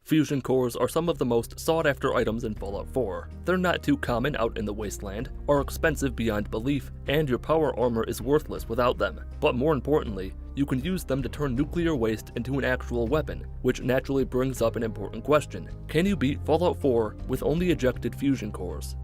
Fusion cores are some of the most sought-after items in Fallout 4. They're not too common out in the wasteland, are expensive beyond belief, and your power armor is worthless without them. But more importantly, you can use them to turn nuclear waste into an actual weapon, which naturally brings up an important question. Can you beat Fallout 4 with only ejected fusion cores?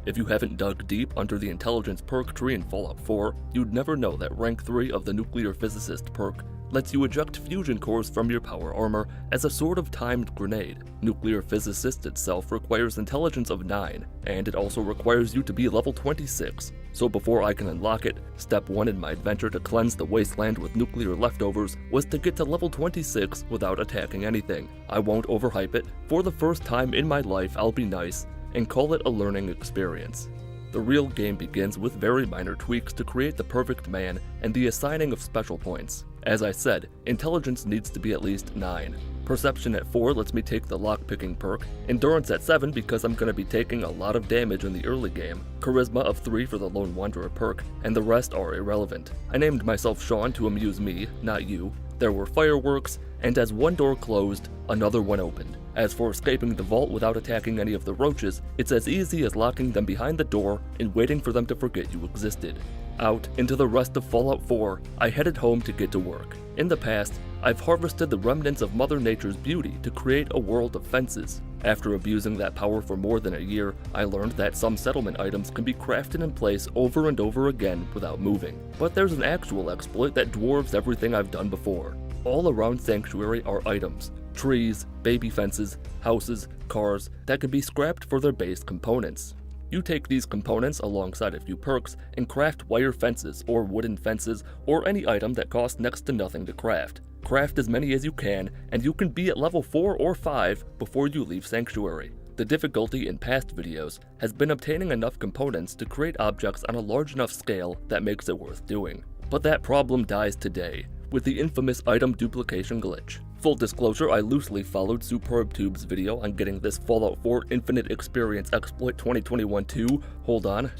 If you haven't dug deep under the intelligence perk tree in Fallout 4, you'd never know that rank 3 of the nuclear physicist perk lets you eject fusion cores from your power armor as a sort of timed grenade. Nuclear physicist itself requires intelligence of 9, and it also requires you to be level 26. So before I can unlock it, step 1 in my adventure to cleanse the wasteland with nuclear leftovers was to get to level 26 without attacking anything. I won't overhype it. For the first time in my life, I'll be nice and call it a learning experience. The real game begins with very minor tweaks to create the perfect man and the assigning of special points. As I said, intelligence needs to be at least 9. Perception at 4 lets me take the lockpicking perk, endurance at 7 because I'm going to be taking a lot of damage in the early game, charisma of 3 for the Lone Wanderer perk, and the rest are irrelevant. I named myself Sean to amuse me, not you. There were fireworks, and as one door closed, another one opened. As for escaping the vault without attacking any of the roaches, it's as easy as locking them behind the door and waiting for them to forget you existed. Out into the rest of Fallout 4, I headed home to get to work. In the past, I've harvested the remnants of Mother Nature's beauty to create a world of fences. After abusing that power for more than a year, I learned that some settlement items can be crafted in place over and over again without moving. But there's an actual exploit that dwarfs everything I've done before. All around Sanctuary are items, trees, baby fences, houses, cars that can be scrapped for their base components. You take these components alongside a few perks and craft wire fences or wooden fences or any item that costs next to nothing to craft. Craft as many as you can, and you can be at level 4 or 5 before you leave Sanctuary. The difficulty in past videos has been obtaining enough components to create objects on a large enough scale that makes it worth doing. But that problem dies today with the infamous item duplication glitch. Full disclosure, I loosely followed SuperbTube's video on getting this Fallout 4 Infinite Experience exploit 2021-2, hold on,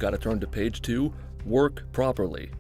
gotta turn to page 2, work properly.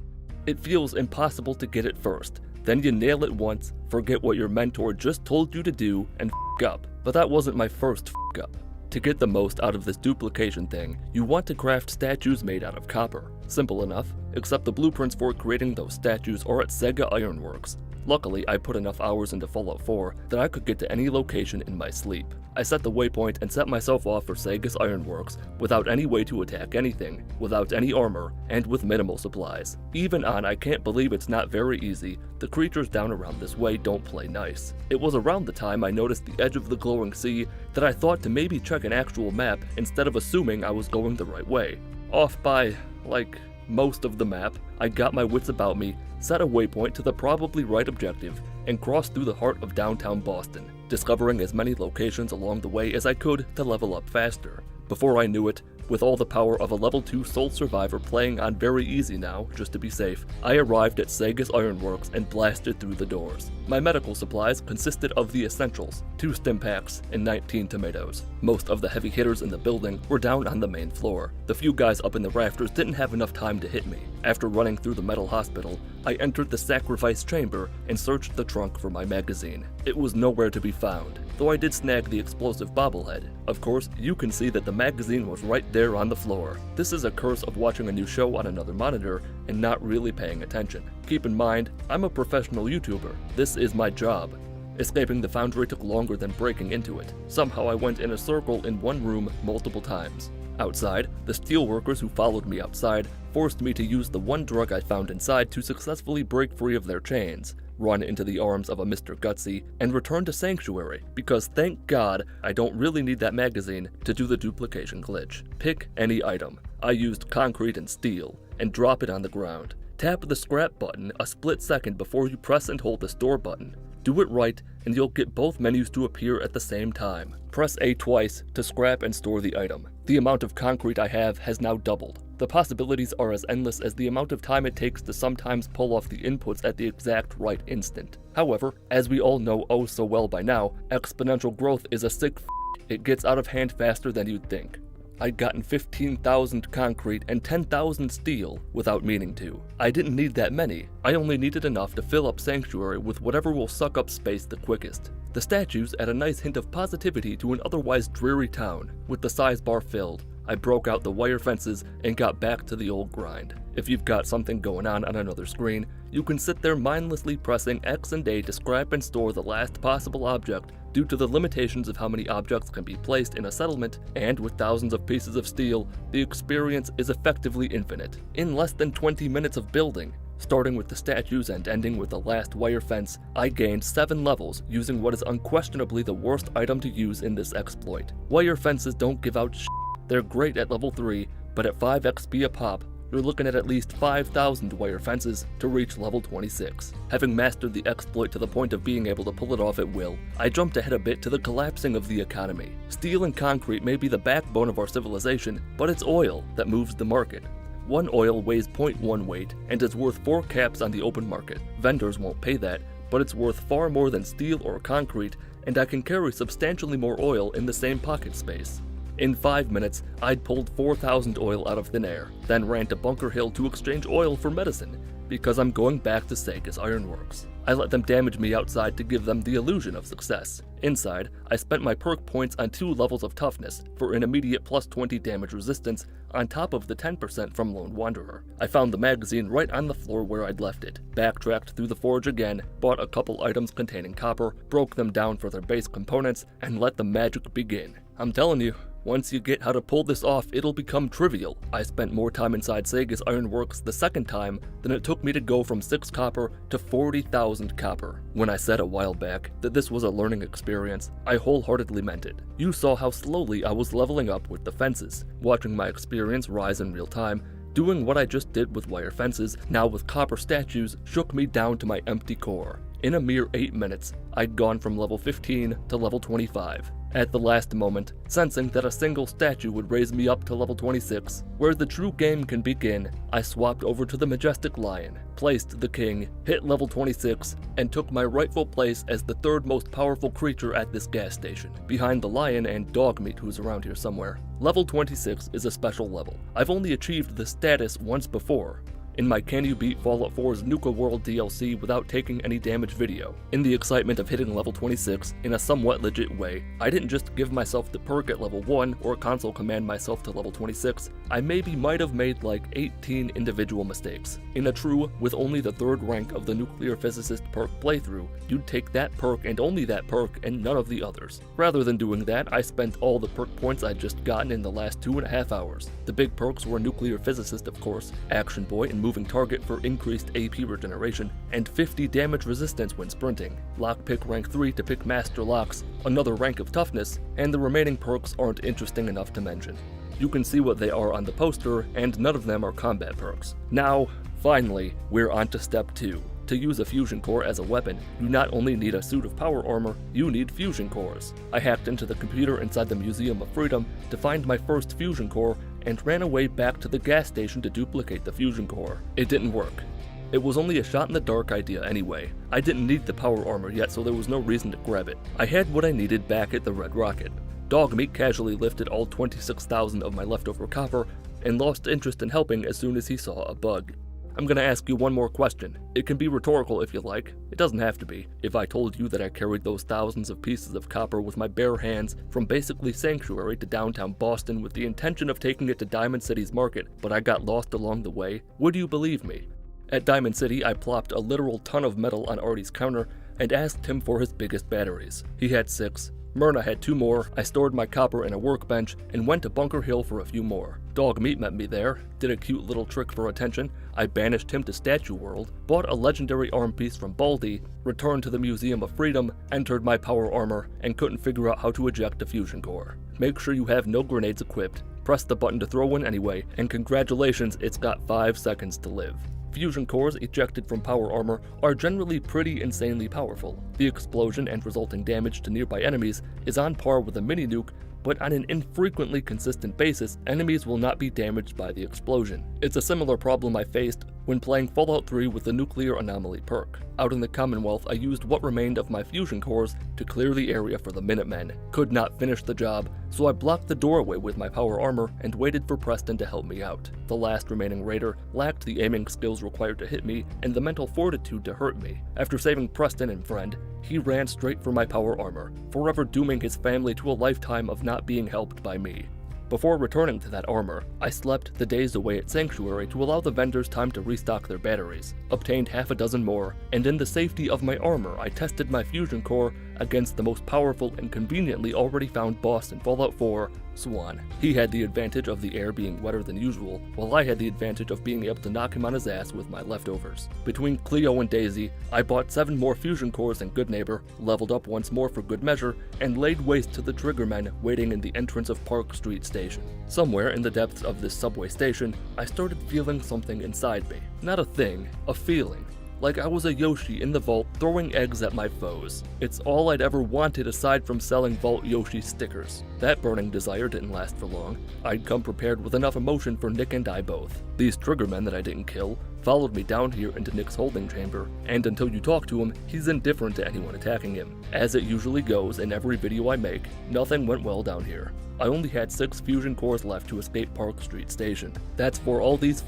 It feels impossible to get it first, then you nail it once, forget what your mentor just told you to do, and f*** up. But that wasn't my first f*** up. To get the most out of this duplication thing, you want to craft statues made out of copper. Simple enough, except the blueprints for creating those statues are at Sega Ironworks. Luckily, I put enough hours into Fallout 4 that I could get to any location in my sleep. I set the waypoint and set myself off for Sega's Ironworks without any way to attack anything, without any armor, and with minimal supplies. Even on I can't believe it's not very easy, the creatures down around this way don't play nice. It was around the time I noticed the edge of the glowing sea that I thought to maybe check an actual map instead of assuming I was going the right way. Off by, like, most of the map, I got my wits about me, set a waypoint to the probably right objective, and crossed through the heart of downtown Boston, discovering as many locations along the way as I could to level up faster. Before I knew it, with all the power of a level 2 Soul Survivor playing on very easy now, just to be safe, I arrived at Sega's Ironworks and blasted through the doors. My medical supplies consisted of the essentials, 2 stim packs and 19 tomatoes. Most of the heavy hitters in the building were down on the main floor. The few guys up in the rafters didn't have enough time to hit me. After running through the metal hospital, I entered the sacrifice chamber and searched the trunk for my magazine. It was nowhere to be found, though I did snag the explosive bobblehead. Of course, you can see that the magazine was right there on the floor. This is a curse of watching a new show on another monitor and not really paying attention. Keep in mind, I'm a professional YouTuber. This is my job. Escaping the foundry took longer than breaking into it. Somehow I went in a circle in one room multiple times. Outside, the steelworkers who followed me outside forced me to use the one drug I found inside to successfully break free of their chains, run into the arms of a Mr. Gutsy, and return to Sanctuary, because thank God I don't really need that magazine to do the duplication glitch. Pick any item. I used concrete and steel, and drop it on the ground. Tap the scrap button a split second before you press and hold the store button. Do it right, and you'll get both menus to appear at the same time. Press A twice to scrap and store the item. The amount of concrete I have has now doubled. The possibilities are as endless as the amount of time it takes to sometimes pull off the inputs at the exact right instant. However, as we all know oh so well by now, exponential growth is a sick f***. It gets out of hand faster than you'd think. I'd gotten 15,000 concrete and 10,000 steel without meaning to. I didn't need that many, I only needed enough to fill up Sanctuary with whatever will suck up space the quickest. The statues add a nice hint of positivity to an otherwise dreary town. With the size bar filled, I broke out the wire fences and got back to the old grind. If you've got something going on another screen, you can sit there mindlessly pressing X and A to scrap and store the last possible object due to the limitations of how many objects can be placed in a settlement, and with thousands of pieces of steel, the experience is effectively infinite. In less than 20 minutes of building, starting with the statues and ending with the last wire fence, I gained 7 levels using what is unquestionably the worst item to use in this exploit. Wire fences don't give out shit. They're great at level 3, but at 5 XP a pop, you're looking at least 5,000 wire fences to reach level 26. Having mastered the exploit to the point of being able to pull it off at will, I jumped ahead a bit to the collapsing of the economy. Steel and concrete may be the backbone of our civilization, but it's oil that moves the market. One oil weighs 0.1 weight and is worth 4 caps on the open market. Vendors won't pay that, but it's worth far more than steel or concrete, and I can carry substantially more oil in the same pocket space. In 5 minutes, I'd pulled 4,000 oil out of thin air, then ran to Bunker Hill to exchange oil for medicine, because I'm going back to Sega's Ironworks. I let them damage me outside to give them the illusion of success. Inside, I spent my perk points on 2 levels of toughness for an immediate plus 20 damage resistance on top of the 10% from Lone Wanderer. I found the magazine right on the floor where I'd left it, backtracked through the forge again, bought a couple items containing copper, broke them down for their base components, and let the magic begin. I'm telling you, once you get how to pull this off, it'll become trivial. I spent more time inside Sega's Ironworks the second time than it took me to go from 6 copper to 40,000 copper. When I said a while back that this was a learning experience, I wholeheartedly meant it. You saw how slowly I was leveling up with the fences, watching my experience rise in real time. Doing what I just did with wire fences, now with copper statues, shook me down to my empty core. In a mere 8 minutes, I'd gone from level 15 to level 25. At the last moment, sensing that a single statue would raise me up to level 26, where the true game can begin, I swapped over to the Majestic Lion, placed the king, hit level 26, and took my rightful place as the 3rd most powerful creature at this gas station, behind the lion and Dogmeat who's around here somewhere. Level 26 is a special level. I've only achieved this status once before, in my Can You Beat Fallout 4's Nuka World DLC without taking any damage video. In the excitement of hitting level 26 in a somewhat legit way, I didn't just give myself the perk at level 1 or console command myself to level 26, I might have made like 18 individual mistakes. In a true, with only the 3rd rank of the Nuclear Physicist perk playthrough, you'd take that perk and only that perk and none of the others. Rather than doing that, I spent all the perk points I'd just gotten in the last 2.5 hours. The big perks were Nuclear Physicist of course, Action Boy and Moving Target for increased AP regeneration, and 50 damage resistance when sprinting, Lockpick rank 3 to pick Master Locks, another rank of toughness, and the remaining perks aren't interesting enough to mention. You can see what they are on the poster, and none of them are combat perks. Now, finally, we're on to step 2. To use a fusion core as a weapon, you not only need a suit of power armor, you need fusion cores. I hacked into the computer inside the Museum of Freedom to find my first fusion core and ran away back to the gas station to duplicate the fusion core. It didn't work. It was only a shot in the dark idea anyway. I didn't need the power armor yet, so there was no reason to grab it. I had what I needed back at the Red Rocket. Dogmeat casually lifted all 26,000 of my leftover copper and lost interest in helping as soon as he saw a bug. I'm gonna ask you one more question. It can be rhetorical if you like. It doesn't have to be. If I told you that I carried those thousands of pieces of copper with my bare hands from basically Sanctuary to downtown Boston with the intention of taking it to Diamond City's market, but I got lost along the way, would you believe me? At Diamond City, I plopped a literal ton of metal on Artie's counter and asked him for his biggest batteries. He had 6. Myrna had 2 more, I stored my copper in a workbench, and went to Bunker Hill for a few more. Dogmeat met me there, did a cute little trick for attention, I banished him to Statue World, bought a legendary arm piece from Baldy, returned to the Museum of Freedom, entered my power armor, and couldn't figure out how to eject a fusion core. Make sure you have no grenades equipped, press the button to throw one anyway, and congratulations, it's got 5 seconds to live. Fusion cores ejected from power armor are generally pretty insanely powerful. The explosion and resulting damage to nearby enemies is on par with a mini-nuke, but on an infrequently consistent basis, enemies will not be damaged by the explosion. It's a similar problem I faced when playing Fallout 3 with the Nuclear Anomaly perk. Out in the Commonwealth, I used what remained of my fusion cores to clear the area for the Minutemen. Could not finish the job, so I blocked the doorway with my power armor and waited for Preston to help me out. The last remaining raider lacked the aiming skills required to hit me and the mental fortitude to hurt me. After saving Preston and friend, he ran straight for my power armor, forever dooming his family to a lifetime of not being helped by me. Before returning to that armor, I slept the days away at Sanctuary to allow the vendors time to restock their batteries, obtained half a dozen more, and in the safety of my armor I tested my fusion core against the most powerful and conveniently already found boss in Fallout 4, Swan. He had the advantage of the air being wetter than usual, while I had the advantage of being able to knock him on his ass with my leftovers. Between Cleo and Daisy, I bought 7 more fusion cores in Good Neighbor, leveled up once more for good measure, and laid waste to the Triggermen waiting in the entrance of Park Street Station. Somewhere in the depths of this subway station, I started feeling something inside me. Not a thing, a feeling. Like I was a Yoshi in the vault throwing eggs at my foes. It's all I'd ever wanted aside from selling Vault Yoshi stickers. That burning desire didn't last for long. I'd come prepared with enough emotion for Nick and I both. These Triggermen that I didn't kill followed me down here into Nick's holding chamber, and until you talk to him, he's indifferent to anyone attacking him. As it usually goes in every video I make, nothing went well down here. I only had 6 fusion cores left to escape Park Street Station. That's for all these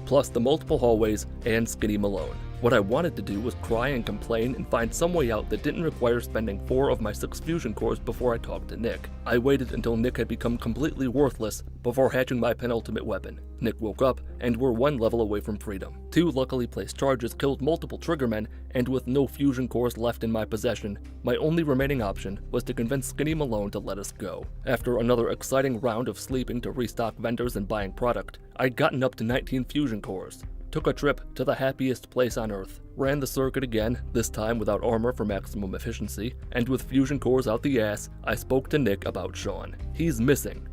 plus the multiple hallways and Skinny Malone. What I wanted to do was cry and complain and find some way out that didn't require spending 4 of my 6 fusion cores before I talked to Nick. I waited until Nick had become completely worthless before hatching my penultimate weapon. Nick woke up, and we're 1 level away from freedom. 2 luckily placed charges killed multiple Triggermen, and with no fusion cores left in my possession, my only remaining option was to convince Skinny Malone to let us go. After another exciting round of sleeping to restock vendors and buying product, I'd gotten up to 19 fusion cores. Took a trip to the happiest place on Earth, ran the circuit again, this time without armor for maximum efficiency, and with fusion cores out the ass, I spoke to Nick about Sean. He's missing.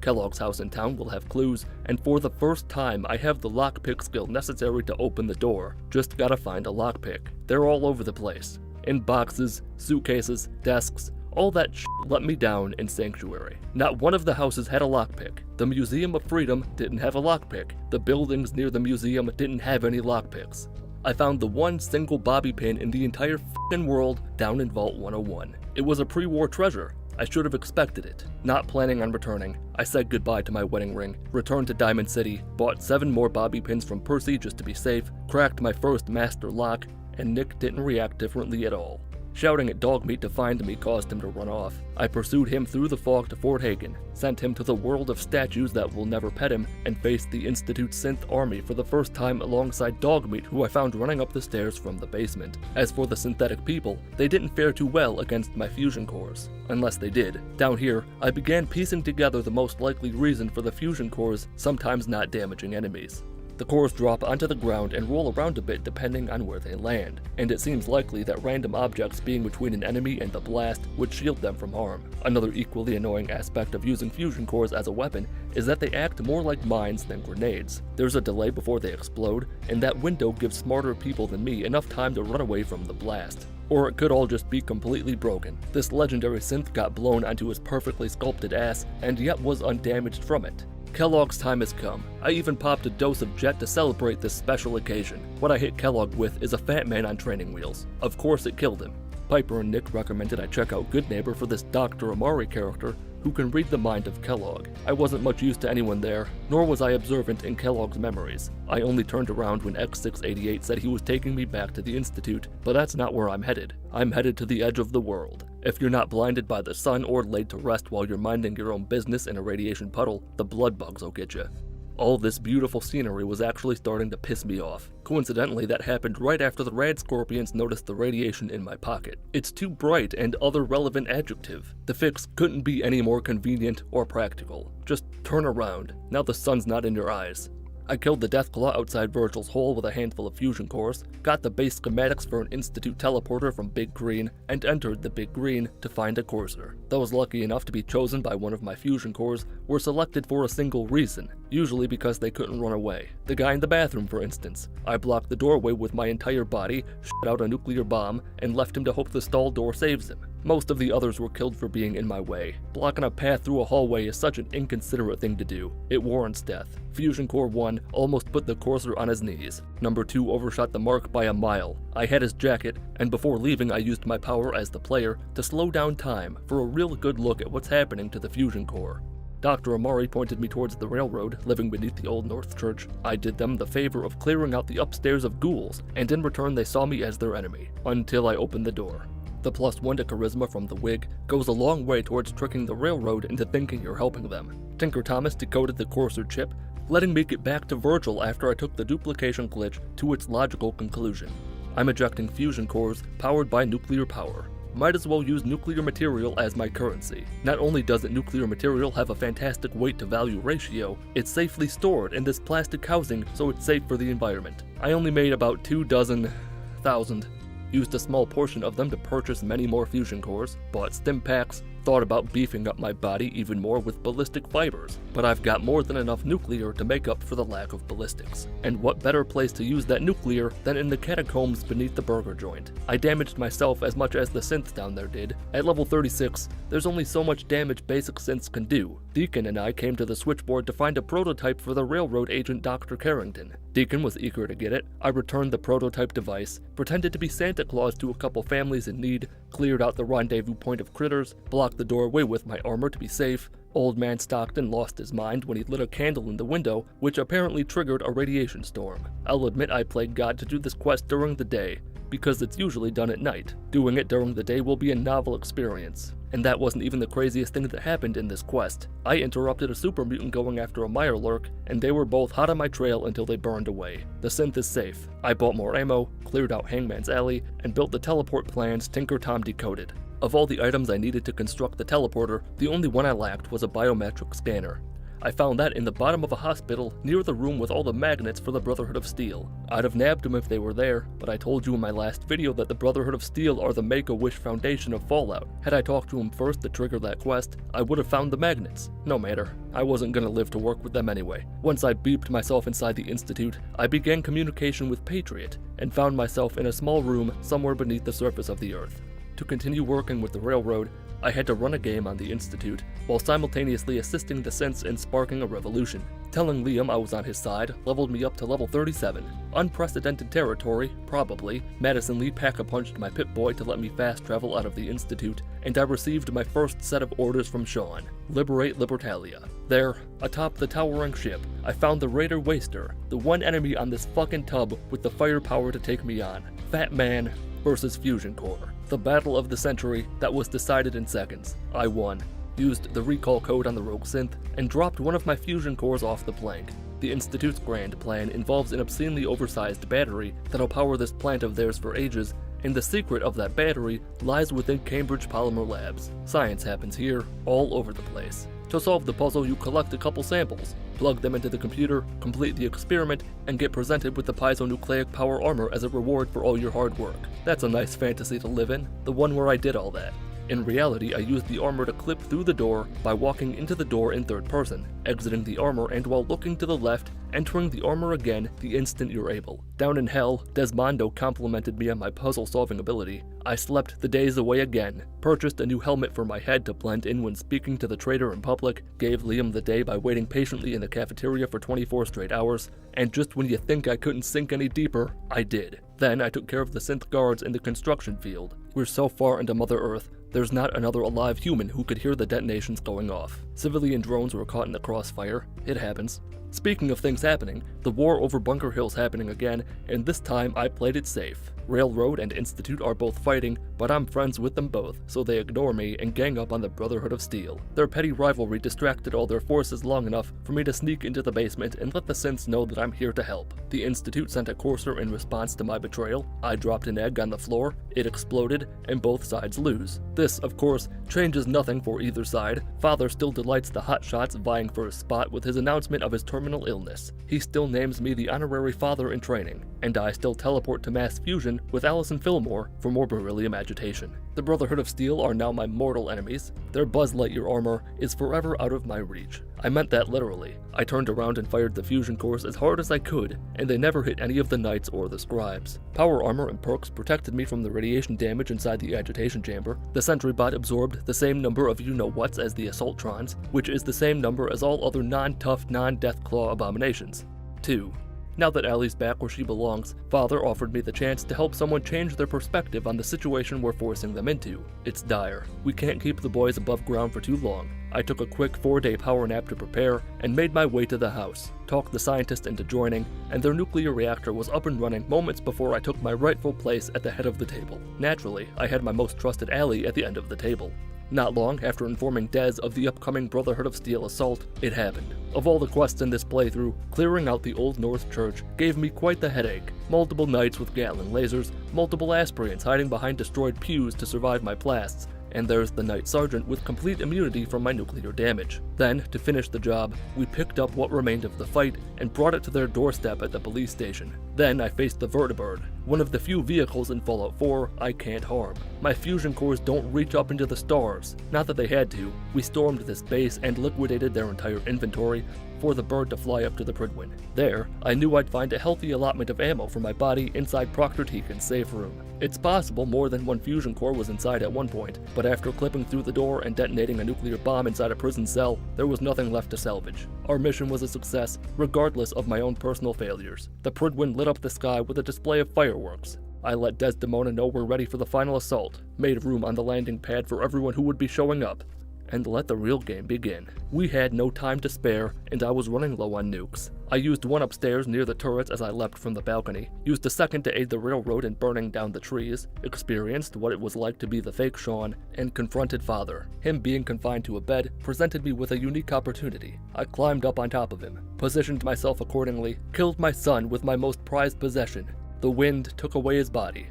Kellogg's house in town will have clues, and for the first time I have the lockpick skill necessary to open the door. Just gotta find a lockpick. They're all over the place. In boxes, suitcases, desks, all that shit let me down in Sanctuary. Not one of the houses had a lockpick. The Museum of Freedom didn't have a lockpick. The buildings near the museum didn't have any lockpicks. I found the one single bobby pin in the entire f***ing world down in Vault 101. It was a pre-war treasure. I should have expected it. Not planning on returning, I said goodbye to my wedding ring, returned to Diamond City, bought 7 more bobby pins from Percy just to be safe, cracked my first master lock, and Nick didn't react differently at all. Shouting at Dogmeat to find me caused him to run off. I pursued him through the fog to Fort Hagen, sent him to the world of statues that will never pet him, and faced the Institute's synth army for the first time alongside Dogmeat, who I found running up the stairs from the basement. As for the synthetic people, they didn't fare too well against my fusion cores. Unless they did. Down here, I began piecing together the most likely reason for the fusion cores sometimes not damaging enemies. The cores drop onto the ground and roll around a bit depending on where they land, and it seems likely that random objects being between an enemy and the blast would shield them from harm. Another equally annoying aspect of using fusion cores as a weapon is that they act more like mines than grenades. There's a delay before they explode, and that window gives smarter people than me enough time to run away from the blast. Or it could all just be completely broken. This legendary synth got blown onto his perfectly sculpted ass, and yet was undamaged from it. Kellogg's time has come. I even popped a dose of Jet to celebrate this special occasion. What I hit Kellogg with is a fat man on training wheels. Of course it killed him. Piper and Nick recommended I check out Good Neighbor for this Dr. Amari character who can read the mind of Kellogg. I wasn't much use to anyone there, nor was I observant in Kellogg's memories. I only turned around when X688 said he was taking me back to the Institute, but that's not where I'm headed. I'm headed to the edge of the world. If you're not blinded by the sun or laid to rest while you're minding your own business in a radiation puddle, the blood bugs will get you. All this beautiful scenery was actually starting to piss me off. Coincidentally, that happened right after the Rad Scorpions noticed the radiation in my pocket. It's too bright and other relevant adjective. The fix couldn't be any more convenient or practical. Just turn around. Now the sun's not in your eyes. I killed the Deathclaw outside Virgil's hole with a handful of fusion cores, got the base schematics for an Institute teleporter from Big Green, and entered the Big Green to find a courser. Those lucky enough to be chosen by one of my fusion cores were selected for a single reason. usually because they couldn't run away. The guy in the bathroom, for instance. I blocked the doorway with my entire body, shot out a nuclear bomb, and left him to hope the stall door saves him. Most of the others were killed for being in my way. Blocking a path through a hallway is such an inconsiderate thing to do. It warrants death. Fusion Core 1 almost put the courser on his knees. Number 2 overshot the mark by a mile. I had his jacket, and before leaving I used my power as the player to slow down time for a real good look at what's happening to the Fusion Core. Dr. Amari pointed me towards the railroad, living beneath the Old North Church. I did them the favor of clearing out the upstairs of ghouls, and in return they saw me as their enemy, until I opened the door. The +1 to charisma from the wig goes a long way towards tricking the railroad into thinking you're helping them. Tinker Thomas decoded the courser chip, letting me get back to Virgil after I took the duplication glitch to its logical conclusion. I'm ejecting fusion cores powered by nuclear power. Might as well use nuclear material as my currency. Not only does nuclear material have a fantastic weight to value ratio, it's safely stored in this plastic housing so it's safe for the environment. I only made about 24,000. Used a small portion of them to purchase many more fusion cores, bought stim packs, thought about beefing up my body even more with ballistic fibers, but I've got more than enough nuclear to make up for the lack of ballistics. And what better place to use that nuclear than in the catacombs beneath the burger joint? I damaged myself as much as the synth down there did. At level 36, there's only so much damage basic synths can do. Deacon and I came to the switchboard to find a prototype for the railroad agent Dr. Carrington. Deacon was eager to get it. I returned the prototype device, pretended to be Santa Claus to a couple families in need, cleared out the rendezvous point of critters, blocked the doorway with my armor to be safe. Old man Stockton lost his mind when he lit a candle in the window, which apparently triggered a radiation storm. I'll admit I played God to do this quest during the day, because it's usually done at night. Doing it during the day will be a novel experience. And that wasn't even the craziest thing that happened in this quest. I interrupted a super mutant going after a Mirelurk, and they were both hot on my trail until they burned away. The synth is safe. I bought more ammo, cleared out Hangman's Alley, and built the teleport plans Tinker Tom decoded. Of all the items I needed to construct the teleporter, the only one I lacked was a biometric scanner. I found that in the bottom of a hospital near the room with all the magnets for the Brotherhood of Steel. I'd have nabbed them if they were there, but I told you in my last video that the Brotherhood of Steel are the Make-A-Wish Foundation of Fallout. Had I talked to him first to trigger that quest, I would have found the magnets. No matter, I wasn't gonna live to work with them anyway. Once I beeped myself inside the Institute, I began communication with Patriot, and found myself in a small room somewhere beneath the surface of the Earth. To continue working with the railroad, I had to run a game on the Institute, while simultaneously assisting the synths in sparking a revolution. Telling Liam I was on his side leveled me up to level 37. Unprecedented territory, probably. Madison Lee pack-a-punched my Pip-Boy to let me fast travel out of the Institute, and I received my first set of orders from Sean. Liberate Libertalia. There, atop the towering ship, I found the Raider Waster, the one enemy on this fucking tub with the firepower to take me on. Fat Man versus Fusion Core. The battle of the century that was decided in seconds. I won. Used the recall code on the rogue synth, and dropped one of my fusion cores off the plank. The Institute's grand plan involves an obscenely oversized battery that'll power this plant of theirs for ages, and the secret of that battery lies within Cambridge Polymer Labs. Science happens here, all over the place. To solve the puzzle, you collect a couple samples, plug them into the computer, complete the experiment, and get presented with the piezonucleic power armor as a reward for all your hard work. That's a nice fantasy to live in, the one where I did all that. In reality, I used the armor to clip through the door by walking into the door in third person, exiting the armor, and while looking to the left, entering the armor again the instant you're able. Down in hell, Desmondo complimented me on my puzzle-solving ability. I slept the days away again, purchased a new helmet for my head to blend in when speaking to the traitor in public, gave Liam the day by waiting patiently in the cafeteria for 24 straight hours, and just when you think I couldn't sink any deeper, I did. Then I took care of the synth guards in the construction field. We're so far into Mother Earth, there's not another alive human who could hear the detonations going off. Civilian drones were caught in the crossfire. It happens. Speaking of things happening, the war over Bunker Hill's happening again, and this time I played it safe. Railroad and Institute are both fighting, but I'm friends with them both, so they ignore me and gang up on the Brotherhood of Steel. Their petty rivalry distracted all their forces long enough for me to sneak into the basement and let the synths know that I'm here to help. The Institute sent a courser in response to my betrayal. I dropped an egg on the floor, it exploded, and both sides lose. This, of course, changes nothing for either side. Father still delights the hotshots vying for his spot with his announcement of his terminal illness. He still names me the honorary father in training, and I still teleport to mass fusion with Allison Fillmore for more beryllium agitation. The Brotherhood of Steel are now my mortal enemies. Their Buzz Lightyear armor is forever out of my reach. I meant that literally. I turned around and fired the fusion cores as hard as I could, and they never hit any of the knights or the scribes. Power armor and perks protected me from the radiation damage inside the agitation chamber. The sentry bot absorbed the same number of you-know-whats as the assaultrons, which is the same number as all other non-tough, non-deathclaw abominations. 2. Now that Allie's back where she belongs, Father offered me the chance to help someone change their perspective on the situation we're forcing them into. It's dire. We can't keep the boys above ground for too long. I took a quick 4-day power nap to prepare and made my way to the house, talked the scientist into joining, and their nuclear reactor was up and running moments before I took my rightful place at the head of the table. Naturally, I had my most trusted Allie at the end of the table. Not long after informing Dez of the upcoming Brotherhood of Steel assault, it happened. Of all the quests in this playthrough, clearing out the Old North Church gave me quite the headache. Multiple knights with Gatling lasers, multiple aspirants hiding behind destroyed pews to survive my blasts, and there's the Knight Sergeant with complete immunity from my nuclear damage. Then, to finish the job, we picked up what remained of the fight and brought it to their doorstep at the police station. Then I faced the Vertibird, one of the few vehicles in Fallout 4 I can't harm. My fusion cores don't reach up into the stars. Not that they had to. We stormed this base and liquidated their entire inventory for the bird to fly up to the Pridwin. There, I knew I'd find a healthy allotment of ammo for my body inside Proctor Teakin's safe room. It's possible more than one fusion core was inside at one point, but after clipping through the door and detonating a nuclear bomb inside a prison cell, there was nothing left to salvage. Our mission was a success, regardless of my own personal failures. The Pridwin lit up the sky with a display of fireworks. I let Desdemona know we're ready for the final assault, made room on the landing pad for everyone who would be showing up, and let the real game begin. We had no time to spare, and I was running low on nukes. I used one upstairs near the turrets as I leapt from the balcony, used a second to aid the railroad in burning down the trees, experienced what it was like to be the fake Sean, and confronted Father. Him being confined to a bed presented me with a unique opportunity. I climbed up on top of him, positioned myself accordingly, killed my son with my most prized possession. The wind took away his body.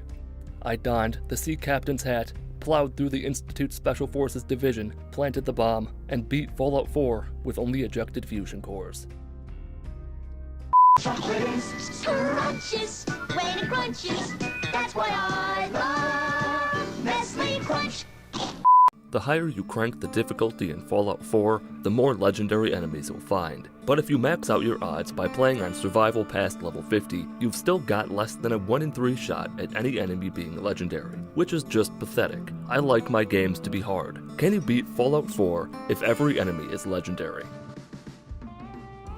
I donned the sea captain's hat, plowed through the Institute's Special Forces division, planted the bomb, and beat Fallout 4 with only ejected fusion cores. Crunches, when it crunches, that's why I love Nestle Crunch. The higher you crank the difficulty in Fallout 4, the more legendary enemies you'll find. But if you max out your odds by playing on survival past level 50, you've still got less than a 1 in 3 shot at any enemy being legendary, which is just pathetic. I like my games to be hard. Can you beat Fallout 4 if every enemy is legendary?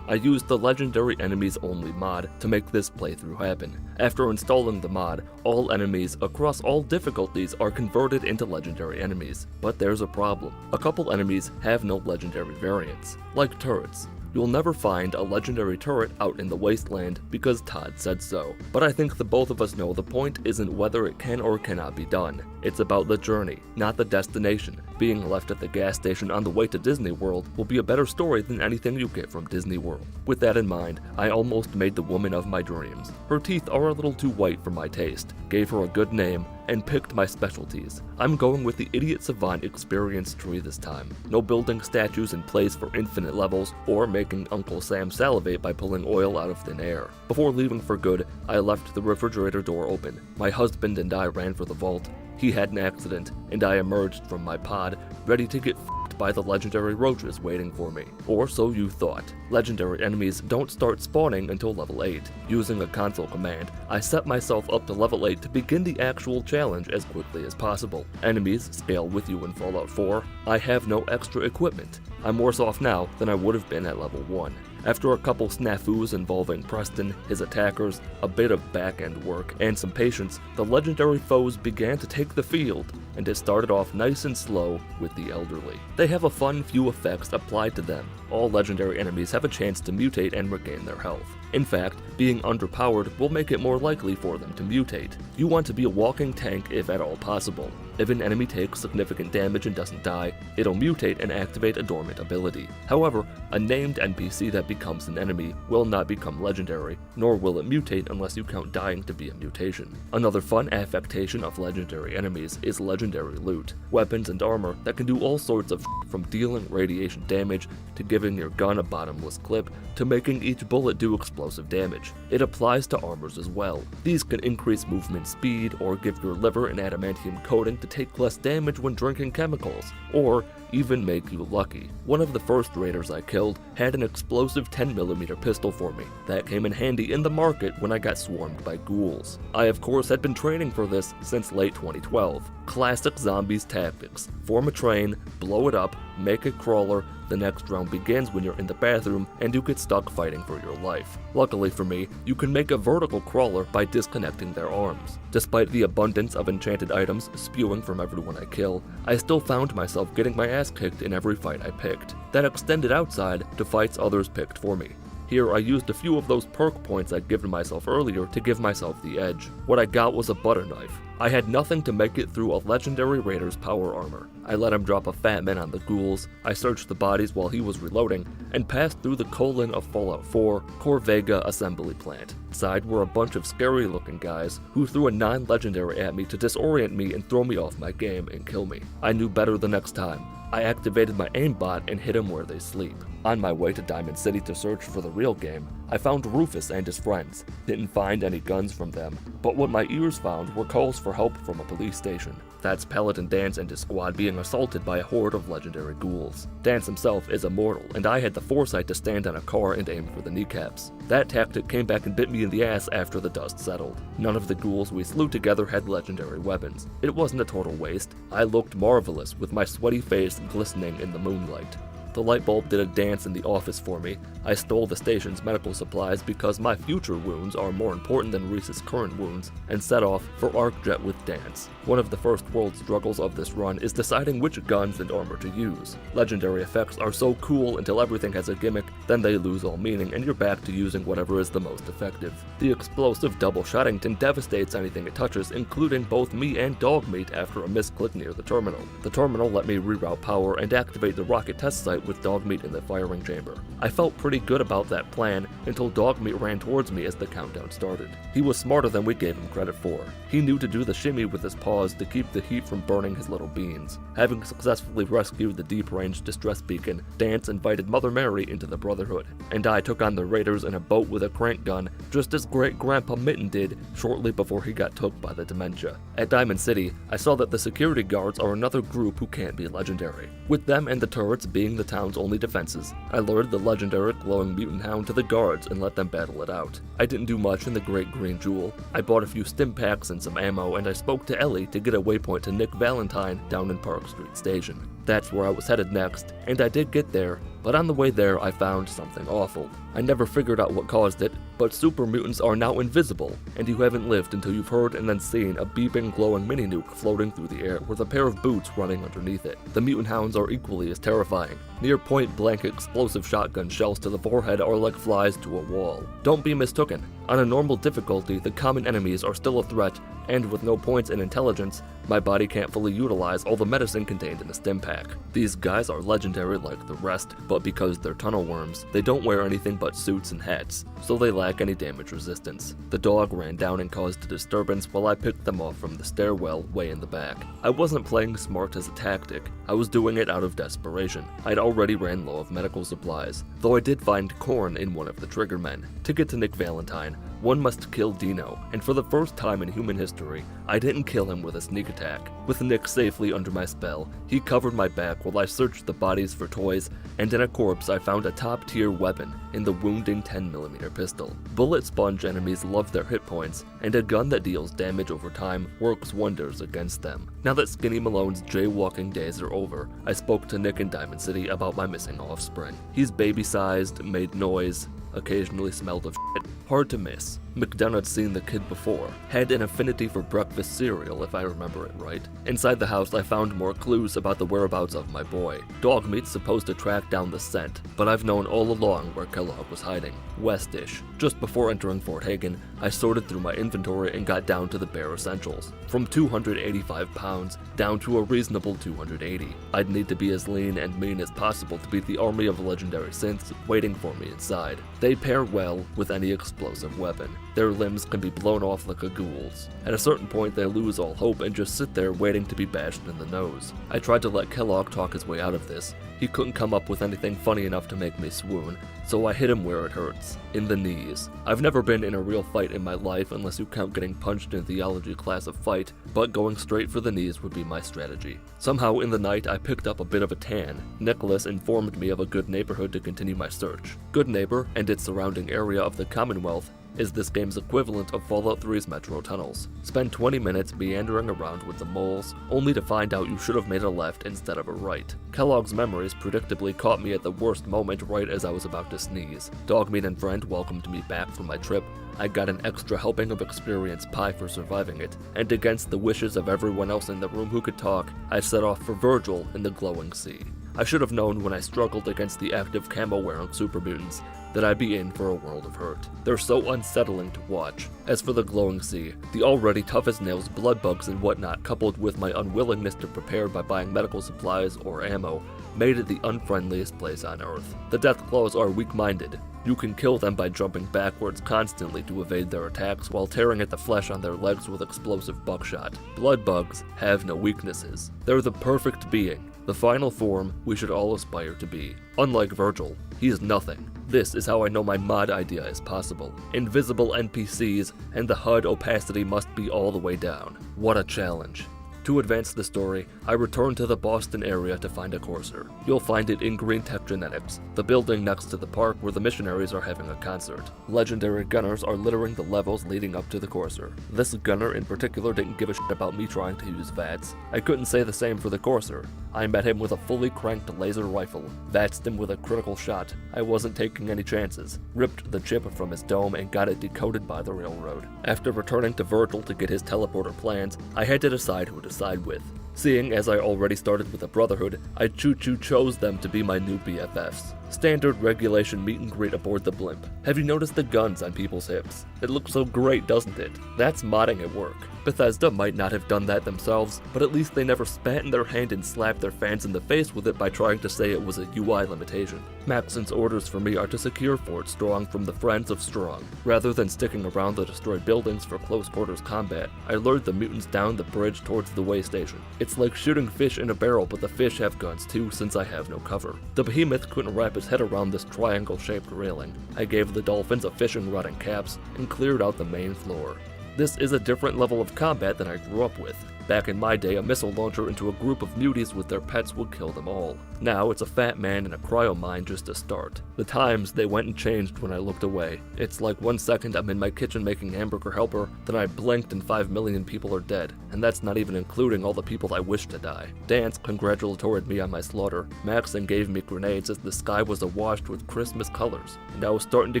I used the Legendary Enemies Only mod to make this playthrough happen. After installing the mod, all enemies across all difficulties are converted into legendary enemies. But there's a problem. A couple enemies have no legendary variants, like turrets. You'll never find a legendary turret out in the wasteland because Todd said so. But I think the both of us know the point isn't whether it can or cannot be done. It's about the journey, not the destination. Being left at the gas station on the way to Disney World will be a better story than anything you get from Disney World. With that in mind, I almost made the woman of my dreams. Her teeth are a little too white for my taste, gave her a good name, and picked my specialties. I'm going with the Idiot Savant experience tree this time. No building statues in place for infinite levels, or making Uncle Sam salivate by pulling oil out of thin air. Before leaving for good, I left the refrigerator door open. My husband and I ran for the vault. He had an accident, and I emerged from my pod, ready to get f***ed by the legendary roaches waiting for me. Or so you thought. Legendary enemies don't start spawning until level 8. Using a console command, I set myself up to level 8 to begin the actual challenge as quickly as possible. Enemies scale with you in Fallout 4. I have no extra equipment. I'm worse off now than I would have been at level 1. After a couple snafus involving Preston, his attackers, a bit of back-end work, and some patience, the legendary foes began to take the field, and it started off nice and slow with the elderly. They have a fun few effects applied to them. All legendary enemies have a chance to mutate and regain their health. In fact, being underpowered will make it more likely for them to mutate. You want to be a walking tank if at all possible. If an enemy takes significant damage and doesn't die, it'll mutate and activate a dormant ability. However, a named NPC that becomes an enemy will not become legendary, nor will it mutate unless you count dying to be a mutation. Another fun affectation of legendary enemies is legendary legendary loot, weapons and armor that can do all sorts of from dealing radiation damage to giving your gun a bottomless clip to making each bullet do explosive damage. It applies to armors as well. These can increase movement speed or give your liver an adamantium coating to take less damage when drinking chemicals, or even make you lucky. One of the first raiders I killed had an explosive 10mm pistol for me. That came in handy in the market when I got swarmed by ghouls. I of course had been training for this since late 2012. Classic zombies tactics. Form a train, blow it up, make a crawler, the next round begins when you're in the bathroom and you get stuck fighting for your life. Luckily for me, you can make a vertical crawler by disconnecting their arms. Despite the abundance of enchanted items spewing from everyone I kill, I still found myself getting my ass kicked in every fight I picked. That extended outside to fights others picked for me. Here I used a few of those perk points I'd given myself earlier to give myself the edge. What I got was a butter knife. I had nothing to make it through a legendary raider's power armor. I let him drop a fat man on the ghouls, I searched the bodies while he was reloading, and passed through the colon of Fallout 4 Corvega assembly plant. Inside were a bunch of scary looking guys who threw a non-legendary at me to disorient me and throw me off my game and kill me. I knew better the next time. I activated my aimbot and hit them where they sleep. On my way to Diamond City to search for the real game, I found Rufus and his friends. Didn't find any guns from them, but what my ears found were calls for help from a police station. That's Paladin Dance and his squad being assaulted by a horde of legendary ghouls. Dance himself is immortal, and I had the foresight to stand on a car and aim for the kneecaps. That tactic came back and bit me in the ass after the dust settled. None of the ghouls we slew together had legendary weapons. It wasn't a total waste. I looked marvelous with my sweaty face glistening in the moonlight. The light bulb did a dance in the office for me. I stole the station's medical supplies because my future wounds are more important than Reese's current wounds, and set off for ArcJet with Dance. One of the first world struggles of this run is deciding which guns and armor to use. Legendary effects are so cool until everything has a gimmick, then they lose all meaning and you're back to using whatever is the most effective. The explosive double Shottington devastates anything it touches, including both me and Dogmeat after a misclick near the terminal. The terminal let me reroute power and activate the rocket test site with Dogmeat in the firing chamber. I felt pretty good about that plan until Dogmeat ran towards me as the countdown started. He was smarter than we gave him credit for. He knew to do the shimmy with his paws to keep the heat from burning his little beans. Having successfully rescued the deep-range distress beacon, Dance invited Mother Mary into the Brotherhood, and I took on the raiders in a boat with a crank gun, just as Great-Grandpa Mitten did shortly before he got took by the dementia. At Diamond City, I saw that the security guards are another group who can't be legendary. With them and the turrets being the town's only defenses, I lured the legendary glowing mutant hound to the guards and let them battle it out. I didn't do much in the Great Green Jewel. I bought a few stim packs and some ammo, and I spoke to Ellie to get a waypoint to Nick Valentine down in Park Street Station. That's where I was headed next, and I did get there, but on the way there I found something awful. I never figured out what caused it, but super mutants are now invisible, and you haven't lived until you've heard and then seen a beeping glowing mini-nuke floating through the air with a pair of boots running underneath it. The mutant hounds are equally as terrifying. Near point-blank explosive shotgun shells to the forehead are like flies to a wall. Don't be mistaken. On a normal difficulty, the common enemies are still a threat, and with no points in intelligence, my body can't fully utilize all the medicine contained in a stim pack. These guys are legendary like the rest, but because they're tunnel worms, they don't wear anything but suits and hats, so they lack any damage resistance. The dog ran down and caused a disturbance while I picked them off from the stairwell way in the back. I wasn't playing smart as a tactic, I was doing it out of desperation. I'd already ran low of medical supplies, though I did find corn in one of the triggermen. To get to Nick Valentine, one must kill Dino, and for the first time in human history, I didn't kill him with a sneak attack. With Nick safely under my spell, he covered my back while I searched the bodies for toys, and in a corpse I found a top-tier weapon in the wounding 10mm pistol. Bullet sponge enemies love their hit points, and a gun that deals damage over time works wonders against them. Now that Skinny Malone's jaywalking days are over, I spoke to Nick in Diamond City about my missing offspring. He's baby-sized, made noise, occasionally smelled of shit, hard to miss. McDonough's seen the kid before, had an affinity for breakfast cereal if I remember it right. Inside the house I found more clues about the whereabouts of my boy. Dogmeat's supposed to track down the scent, but I've known all along where Kellogg was hiding, westish. Just before entering Fort Hagen, I sorted through my inventory and got down to the bare essentials. From 285 pounds down to a reasonable 280. I'd need to be as lean and mean as possible to beat the army of legendary synths waiting for me inside. They pair well with any explosive weapon. their limbs can be blown off like a ghoul's. At a certain point, they lose all hope and just sit there waiting to be bashed in the nose. I tried to let Kellogg talk his way out of this. He couldn't come up with anything funny enough to make me swoon, so I hit him where it hurts, in the knees. I've never been in a real fight in my life unless you count getting punched in theology class of fight, but going straight for the knees would be my strategy. Somehow in the night I picked up a bit of a tan. Nicholas informed me of a good neighborhood to continue my search. Good Neighbor, and its surrounding area of the Commonwealth, is this game's equivalent of Fallout 3's metro tunnels. Spend 20 minutes meandering around with the moles, only to find out you should have made a left instead of a right. Kellogg's memories predictably caught me at the worst moment right as I was about to sneeze. Dogmeat and Friend welcomed me back from my trip. I got an extra helping of experience pie for surviving it, and against the wishes of everyone else in the room who could talk, I set off for Virgil in the glowing sea. I should have known when I struggled against the active camo-wearing super mutants that I'd be in for a world of hurt. They're so unsettling to watch. As for the glowing sea, the already tough as nails blood bugs and whatnot, coupled with my unwillingness to prepare by buying medical supplies or ammo, made it the unfriendliest place on Earth. The death claws are weak-minded. You can kill them by jumping backwards constantly to evade their attacks while tearing at the flesh on their legs with explosive buckshot. Blood bugs have no weaknesses. They're the perfect being, the final form we should all aspire to be. Unlike Virgil, he is nothing. This is how I know my mod idea is possible. Invisible NPCs, and the HUD opacity must be all the way down. What a challenge. To advance the story, I return to the Boston area to find a courser. You'll find it in Green Tech Genetics, the building next to the park where the missionaries are having a concert. Legendary gunners are littering the levels leading up to the courser. This gunner in particular didn't give a shit about me trying to use VATS. I couldn't say the same for the courser. I met him with a fully cranked laser rifle, VATS'd him with a critical shot. I wasn't taking any chances, ripped the chip from his dome and got it decoded by the railroad. After returning to Virgil to get his teleporter plans, I had to decide who to side with. Seeing as I already started with a brotherhood, I chose them to be my new BFFs. Standard regulation meet and greet aboard the blimp. Have you noticed the guns on people's hips? It looks so great, doesn't it? That's modding at work. Bethesda might not have done that themselves, but at least they never spat in their hand and slapped their fans in the face with it by trying to say it was a UI limitation. Maxon's orders for me are to secure Fort Strong from the Friends of Strong. Rather than sticking around the destroyed buildings for close quarters combat, I lured the mutants down the bridge towards the way station. It's like shooting fish in a barrel, but the fish have guns too since I have no cover. The behemoth couldn't wrap his head around this triangle-shaped railing. I gave the dolphins a fishing rod and caps and cleared out the main floor. This is a different level of combat than I grew up with. Back in my day, a missile launcher into a group of muties with their pets would kill them all. Now it's a fat man and a cryo mine just to start. The times, they went and changed when I looked away. It's like 1 second I'm in my kitchen making hamburger helper, then I blinked and 5 million people are dead. And that's not even including all the people I wish to die. Dance congratulated me on my slaughter. Maxon gave me grenades as the sky was awash with Christmas colors. And I was starting to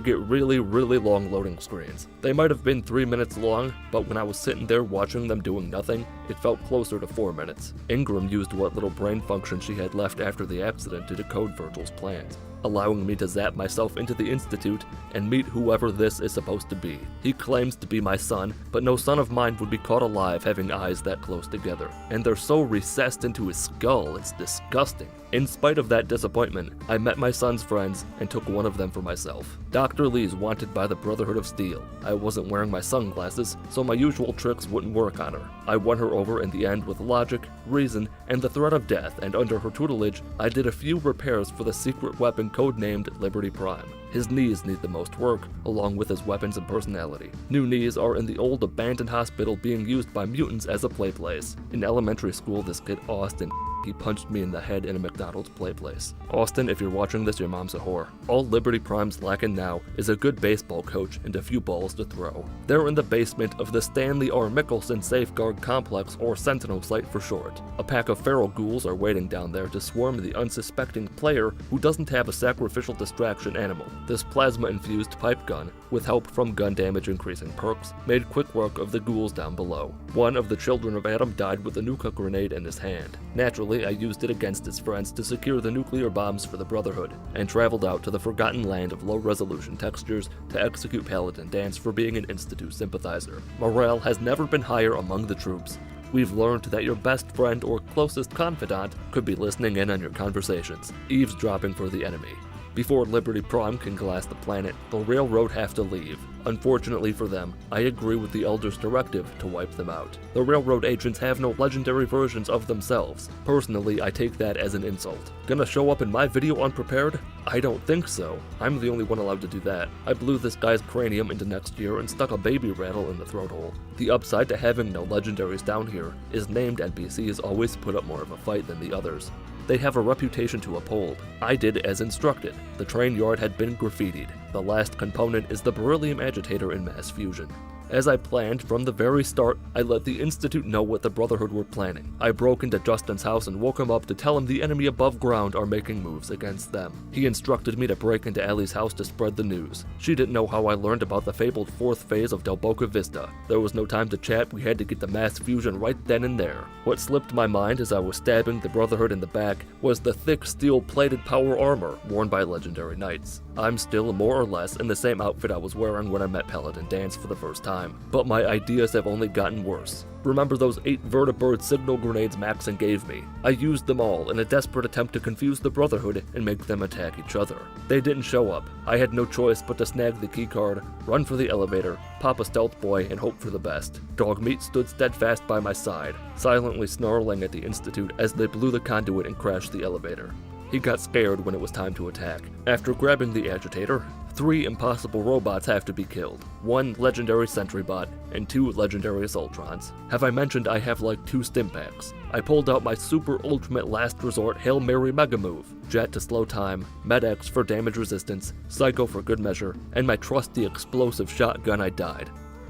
get really long loading screens. They might have been 3 minutes long, but when I was sitting there watching them doing nothing, it felt closer to 4 minutes. Ingram used what little brain function she had left after the accident to decode Virgil's plans, allowing me to zap myself into the Institute and meet whoever this is supposed to be. He claims to be my son, but no son of mine would be caught alive having eyes that close together. And they're so recessed into his skull, it's disgusting. In spite of that disappointment, I met my son's friends and took one of them for myself. Dr. Lee's wanted by the Brotherhood of Steel. I wasn't wearing my sunglasses, so my usual tricks wouldn't work on her. I won her over in the end with logic, reason, and the threat of death, and under her tutelage, I did a few repairs for the secret weapon codenamed Liberty Prime. His knees need the most work, along with his weapons and personality. New knees are in the old abandoned hospital being used by mutants as a play place. In elementary school, this kid Austin, he punched me in the head in a McDonald's play place. Austin, if you're watching this, your mom's a whore. All Liberty Prime's lacking now is a good baseball coach and a few balls to throw. They're in the basement of the Stanley R. Mickelson Safeguard Complex, or Sentinel Site for short. A pack of feral ghouls are waiting down there to swarm the unsuspecting player who doesn't have a sacrificial distraction animal. This plasma-infused pipe gun, with help from gun damage increasing perks, made quick work of the ghouls down below. One of the children of Adam died with a nuka grenade in his hand. Naturally, I used it against his friends to secure the nuclear bombs for the Brotherhood, and traveled out to the forgotten land of low-resolution textures to execute Paladin Dance for being an Institute sympathizer. Morale has never been higher among the troops. We've learned that your best friend or closest confidant could be listening in on your conversations, eavesdropping for the enemy. Before Liberty Prime can glass the planet, the Railroad have to leave. Unfortunately for them, I agree with the Elder's directive to wipe them out. The Railroad agents have no legendary versions of themselves. Personally, I take that as an insult. Gonna show up in my video unprepared? I don't think so. I'm the only one allowed to do that. I blew this guy's cranium into next year and stuck a baby rattle in the throat hole. The upside to having no legendaries down here is named NPCs always put up more of a fight than the others. They have a reputation to uphold. I did as instructed. The train yard had been graffitied. The last component is the beryllium agitator in mass fusion. As I planned from the very start, I let the Institute know what the Brotherhood were planning. I broke into Justin's house and woke him up to tell him the enemy above ground are making moves against them. He instructed me to break into Ellie's house to spread the news. She didn't know how I learned about the fabled 4th phase of Del Boca Vista. There was no time to chat, we had to get the mass fusion right then and there. What slipped my mind as I was stabbing the Brotherhood in the back was the thick steel-plated power armor worn by legendary knights. I'm still more or less in the same outfit I was wearing when I met Paladin Dance for the first time, but my ideas have only gotten worse. Remember those 8 vertibird signal grenades Maxon gave me? I used them all in a desperate attempt to confuse the Brotherhood and make them attack each other. They didn't show up. I had no choice but to snag the keycard, run for the elevator, pop a stealth boy, and hope for the best. Dogmeat stood steadfast by my side, silently snarling at the Institute as they blew the conduit and crashed the elevator. He got scared when it was time to attack. After grabbing the agitator, 3 impossible robots have to be killed, 1 legendary sentry bot, and 2 legendary assaultrons. Have I mentioned I have like 2 stim packs? I pulled out my super ultimate last resort Hail Mary mega move, Jet to slow time, Med-X for damage resistance, Psycho for good measure, and my trusty explosive shotgun. I died.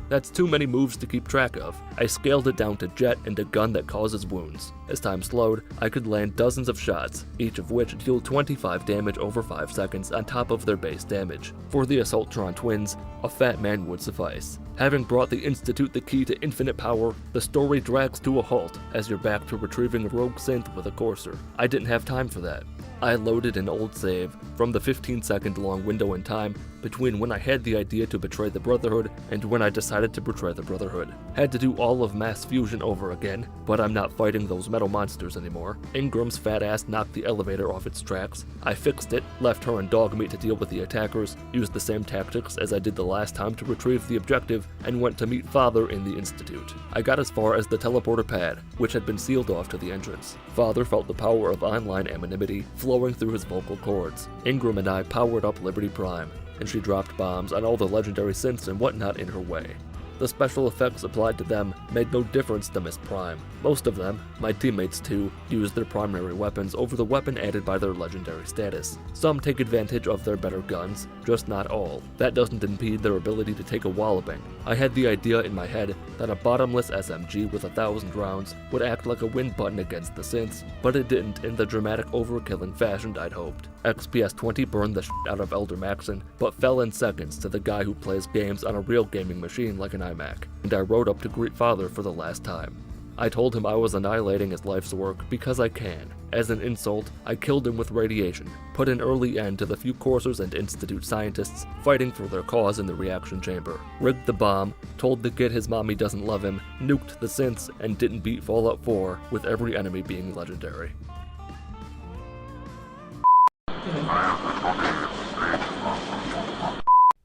That's too many moves to keep track of. I scaled it down to Jet and a gun that causes wounds. As time slowed, I could land dozens of shots, each of which deal 25 damage over 5 seconds on top of their base damage. For the Assaultron twins, a fat man would suffice. Having brought the Institute the key to infinite power, the story drags to a halt as you're back to retrieving a rogue synth with a courser. I didn't have time for that. I loaded an old save from the 15-second long window in time between when I had the idea to betray the Brotherhood and when I decided to betray the Brotherhood. Had to do all of mass fusion over again, but I'm not fighting those metal monsters anymore. Ingram's fat ass knocked the elevator off its tracks. I fixed it, left her and Dogmeat to deal with the attackers, used the same tactics as I did the last time to retrieve the objective, and went to meet Father in the Institute. I got as far as the teleporter pad, which had been sealed off to the entrance. Father felt the power of online anonymity flowing through his vocal cords. Ingram and I powered up Liberty Prime, and she dropped bombs on all the legendary synths and whatnot in her way. The special effects applied to them made no difference to Miss Prime. Most of them, my teammates too, used their primary weapons over the weapon added by their legendary status. Some take advantage of their better guns, just not all. That doesn't impede their ability to take a walloping. I had the idea in my head that a bottomless SMG with 1,000 rounds would act like a win button against the synths, but it didn't in the dramatic overkilling fashion I'd hoped. XPS 20 burned the shit out of Elder Maxon, but fell in seconds to the guy who plays games on a real gaming machine like an iMac, and I rode up to greet Father for the last time. I told him I was annihilating his life's work because I can. As an insult, I killed him with radiation, put an early end to the few coursers and Institute scientists fighting for their cause in the reaction chamber, rigged the bomb, told the kid his mommy doesn't love him, nuked the synths, and didn't beat Fallout 4 with every enemy being legendary.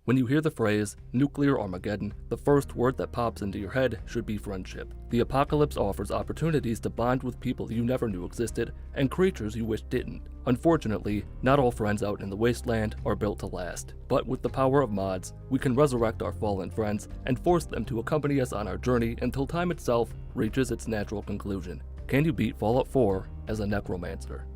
When you hear the phrase, nuclear Armageddon, the first word that pops into your head should be friendship. The apocalypse offers opportunities to bond with people you never knew existed, and creatures you wish didn't. Unfortunately, not all friends out in the wasteland are built to last, but with the power of mods, we can resurrect our fallen friends and force them to accompany us on our journey until time itself reaches its natural conclusion. Can you beat Fallout 4 as a Necromancer?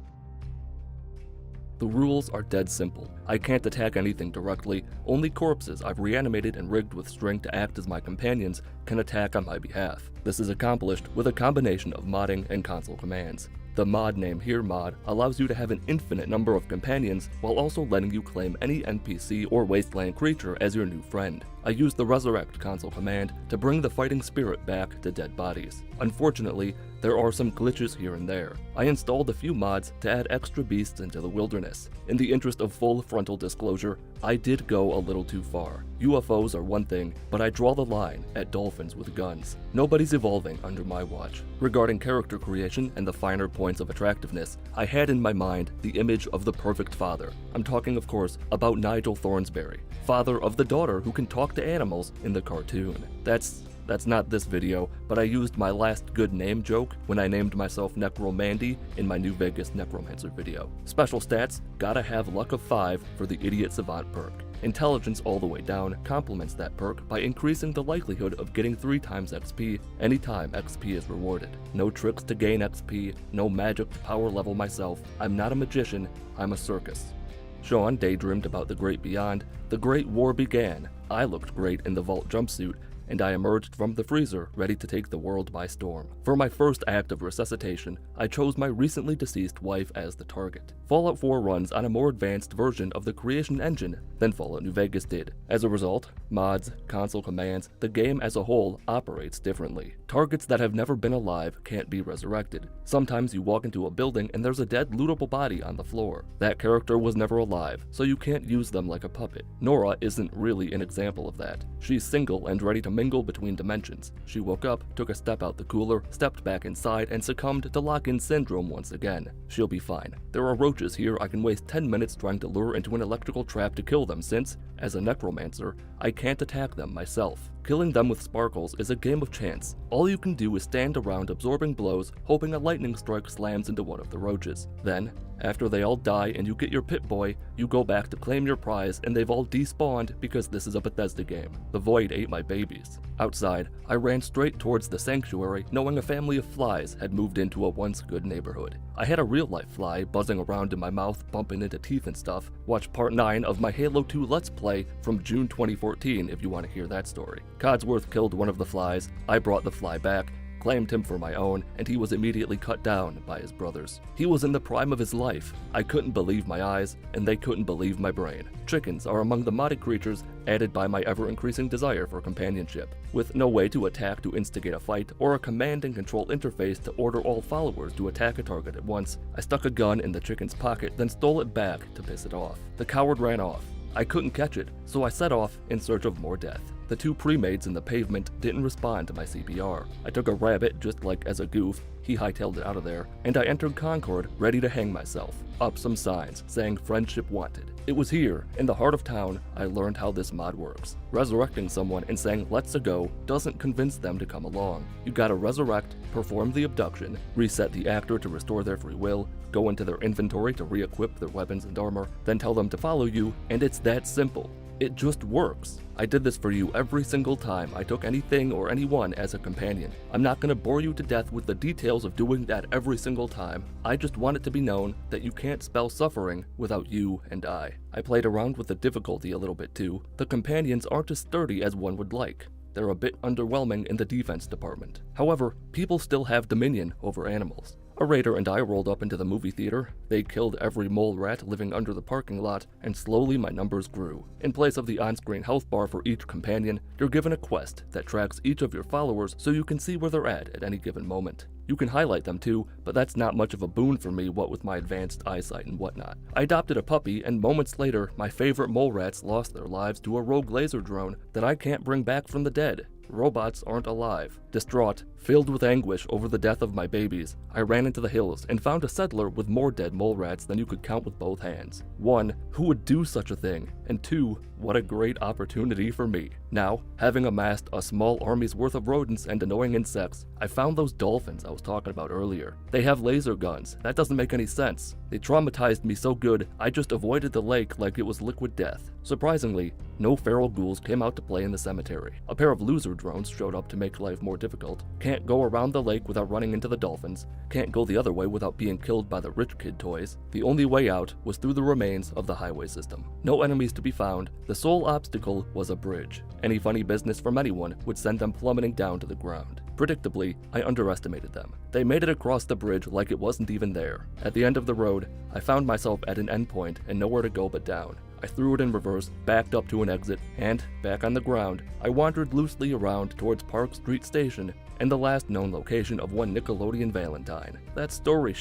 The rules are dead simple. I can't attack anything directly, only corpses I've reanimated and rigged with string to act as my companions can attack on my behalf. This is accomplished with a combination of modding and console commands. The mod name here mod allows you to have an infinite number of companions while also letting you claim any NPC or wasteland creature as your new friend. I used the resurrect console command to bring the fighting spirit back to dead bodies. Unfortunately, there are some glitches here and there. I installed a few mods to add extra beasts into the wilderness. In the interest of full frontal disclosure, I did go a little too far. UFOs are one thing, but I draw the line at dolphins with guns. Nobody's evolving under my watch. Regarding character creation and the finer points of attractiveness, I had in my mind the image of the perfect father. I'm talking, of course, about Nigel Thornsberry, father of the daughter who can talk to animals in the cartoon. That's not this video, but I used my last good name joke when I named myself Necromandy in my New Vegas Necromancer video. Special stats, gotta have luck of 5 for the Idiot Savant perk. Intelligence all the way down complements that perk by increasing the likelihood of getting 3 times XP anytime XP is rewarded. No tricks to gain XP, no magic to power level myself. I'm not a magician, I'm a circus. Sean daydreamed about the great beyond. The Great War began. I looked great in the vault jumpsuit, and I emerged from the freezer ready to take the world by storm. For my first act of resuscitation, I chose my recently deceased wife as the target. Fallout 4 runs on a more advanced version of the creation engine than Fallout New Vegas did. As a result, mods, console commands, the game as a whole operates differently. Targets that have never been alive can't be resurrected. Sometimes you walk into a building and there's a dead lootable body on the floor. That character was never alive, so you can't use them like a puppet. Nora isn't really an example of that. She's single and ready to mingle between dimensions. She woke up, took a step out the cooler, stepped back inside, and succumbed to lock-in syndrome once again. She'll be fine. There are roaches here I can waste 10 minutes trying to lure into an electrical trap to kill them since, as a necromancer, I can't attack them myself. Killing them with sparkles is a game of chance. All you can do is stand around absorbing blows, hoping a lightning strike slams into one of the roaches. Then, after they all die and you get your Pip-Boy, you go back to claim your prize and they've all despawned because this is a Bethesda game. The void ate my babies. Outside, I ran straight towards the sanctuary knowing a family of flies had moved into a once good neighborhood. I had a real-life fly buzzing around in my mouth, bumping into teeth and stuff. Watch part 9 of my Halo 2 Let's Play from June 2014 if you want to hear that story. Codsworth killed one of the flies, I brought the fly back, claimed him for my own, and he was immediately cut down by his brothers. He was in the prime of his life. I couldn't believe my eyes, and they couldn't believe my brain. Chickens are among the modded creatures added by my ever-increasing desire for companionship. With no way to attack to instigate a fight, or a command and control interface to order all followers to attack a target at once, I stuck a gun in the chicken's pocket, then stole it back to piss it off. The coward ran off. I couldn't catch it, so I set off in search of more death. The 2 pre-mades in the pavement didn't respond to my CPR. I took a rabbit just like as a goof, he hightailed it out of there, and I entered Concord ready to hang myself. Up some signs saying friendship wanted. It was here, in the heart of town, I learned how this mod works. Resurrecting someone and saying let's a go doesn't convince them to come along. You gotta resurrect, perform the abduction, reset the actor to restore their free will, go into their inventory to re-equip their weapons and armor, then tell them to follow you, and it's that simple. It just works. I did this for you every single time I took anything or anyone as a companion. I'm not gonna bore you to death with the details of doing that every single time. I just want it to be known that you can't spell suffering without you and I. I played around with the difficulty a little bit too. The companions aren't as sturdy as one would like. They're a bit underwhelming in the defense department. However, people still have dominion over animals. A raider and I rolled up into the movie theater. They killed every mole rat living under the parking lot, and slowly my numbers grew. In place of the on-screen health bar for each companion, you're given a quest that tracks each of your followers so you can see where they're at any given moment. You can highlight them too, but that's not much of a boon for me what with my advanced eyesight and whatnot. I adopted a puppy, and moments later, my favorite mole rats lost their lives to a rogue laser drone that I can't bring back from the dead. Robots aren't alive. Distraught, filled with anguish over the death of my babies, I ran into the hills and found a settler with more dead mole rats than you could count with both hands. 1, who would do such a thing? And 2, what a great opportunity for me. Now, having amassed a small army's worth of rodents and annoying insects, I found those dolphins I was talking about earlier. They have laser guns. That doesn't make any sense. They traumatized me so good, I just avoided the lake like it was liquid death. Surprisingly, no feral ghouls came out to play in the cemetery. A pair of loser drones showed up to make life more difficult. Can't go around the lake without running into the dolphins. Can't go the other way without being killed by the rich kid toys. The only way out was through the remains of the highway system. No enemies to be found. The sole obstacle was a bridge. Any funny business from anyone would send them plummeting down to the ground. Predictably, I underestimated them. They made it across the bridge like it wasn't even there. At the end of the road, I found myself at an endpoint and nowhere to go but down. I threw it in reverse, backed up to an exit, and, back on the ground, I wandered loosely around towards Park Street Station and the last known location of one Nickelodeon Valentine. That story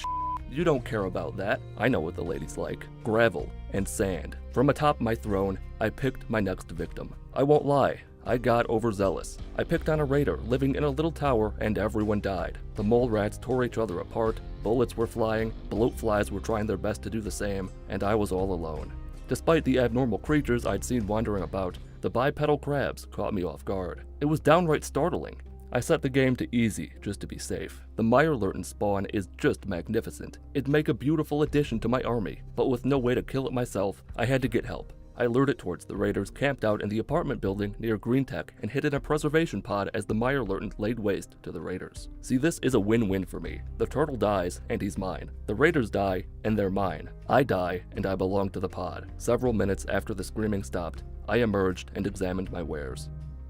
you don't care about that. I know what the ladies like. Gravel and sand. From atop my throne, I picked my next victim. I won't lie, I got overzealous. I picked on a raider living in a little tower and everyone died. The mole rats tore each other apart, bullets were flying, bloat flies were trying their best to do the same, and I was all alone. Despite the abnormal creatures I'd seen wandering about, the bipedal crabs caught me off guard. It was downright startling. I set the game to easy, just to be safe. The Meyerlurton spawn is just magnificent. It'd make a beautiful addition to my army, but with no way to kill it myself, I had to get help. I lured it towards the raiders camped out in the apartment building near Green Tech and hid in a preservation pod as the Meyerlurton laid waste to the raiders. See, this is a win-win for me. The turtle dies, and he's mine. The raiders die, and they're mine. I die, and I belong to the pod. Several minutes after the screaming stopped, I emerged and examined my wares.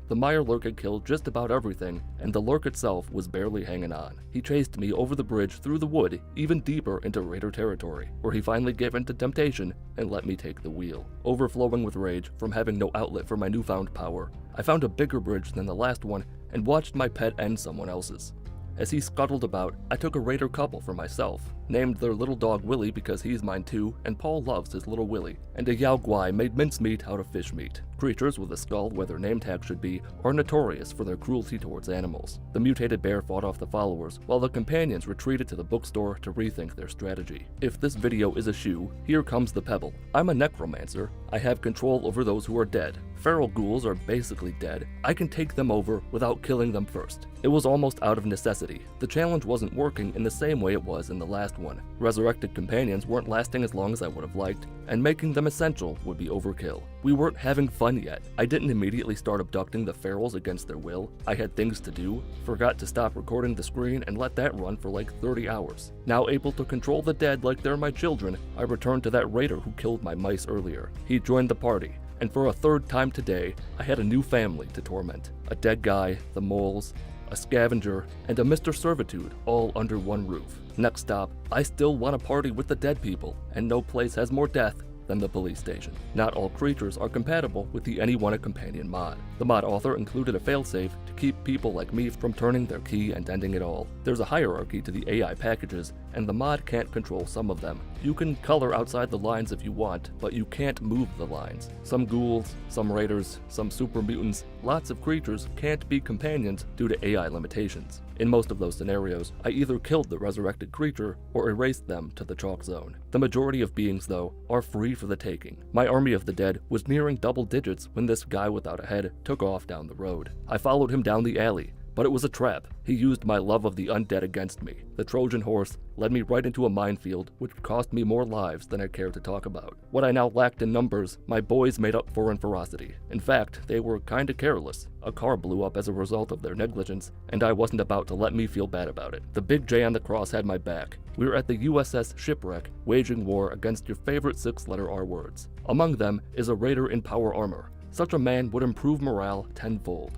The Meyerlurk had killed just about everything, and the lurk itself was barely hanging on. He chased me over the bridge through the wood, even deeper into raider territory, where he finally gave in to temptation and let me take the wheel. Overflowing with rage from having no outlet for my newfound power, I found a bigger bridge than the last one and watched my pet end someone else's. As he scuttled about, I took a raider couple for myself, named their little dog Willie because he's mine too, and Paul loves his little Willie, and a Yao Guai made mincemeat out of fish meat. Creatures with a skull where their name tag should be are notorious for their cruelty towards animals. The mutated bear fought off the followers, while the companions retreated to the bookstore to rethink their strategy. If this video is a shoe, here comes the pebble. I'm a necromancer. I have control over those who are dead. Feral ghouls are basically dead. I can take them over without killing them first. It was almost out of necessity. The challenge wasn't working in the same way it was in the last one. Resurrected companions weren't lasting as long as I would have liked, and making them essential would be overkill. We weren't having fun yet. I didn't immediately start abducting the ferals against their will. I had things to do, forgot to stop recording the screen and let that run for like 30 hours. Now able to control the dead like they're my children, I returned to that raider who killed my mice earlier. He joined the party, and for a third time today, I had a new family to torment. A dead guy, the moles, a scavenger, and a Mr. Servitude, all under one roof. Next stop, I still want to party with the dead people, and no place has more death than the police station. Not all creatures are compatible with the Any Wanted Companion mod. The mod author included a failsafe to keep people like me from turning their key and ending it all. There's a hierarchy to the AI packages, and the mod can't control some of them. You can color outside the lines if you want, but you can't move the lines. Some ghouls, some raiders, some super mutants, lots of creatures can't be companions due to AI limitations. In most of those scenarios, I either killed the resurrected creature or erased them to the chalk zone. The majority of beings, though, are free for the taking. My army of the dead was nearing double digits when this guy without a head took off down the road. I followed him down the alley, but it was a trap. He used my love of the undead against me. The Trojan horse led me right into a minefield, which cost me more lives than I care to talk about. What I now lacked in numbers, my boys made up for in ferocity. In fact, they were kinda careless. A car blew up as a result of their negligence, and I wasn't about to let me feel bad about it. The big J on the cross had my back. We were at the USS Shipwreck, waging war against your favorite 6-letter R words. Among them is a raider in power armor. Such a man would improve morale tenfold.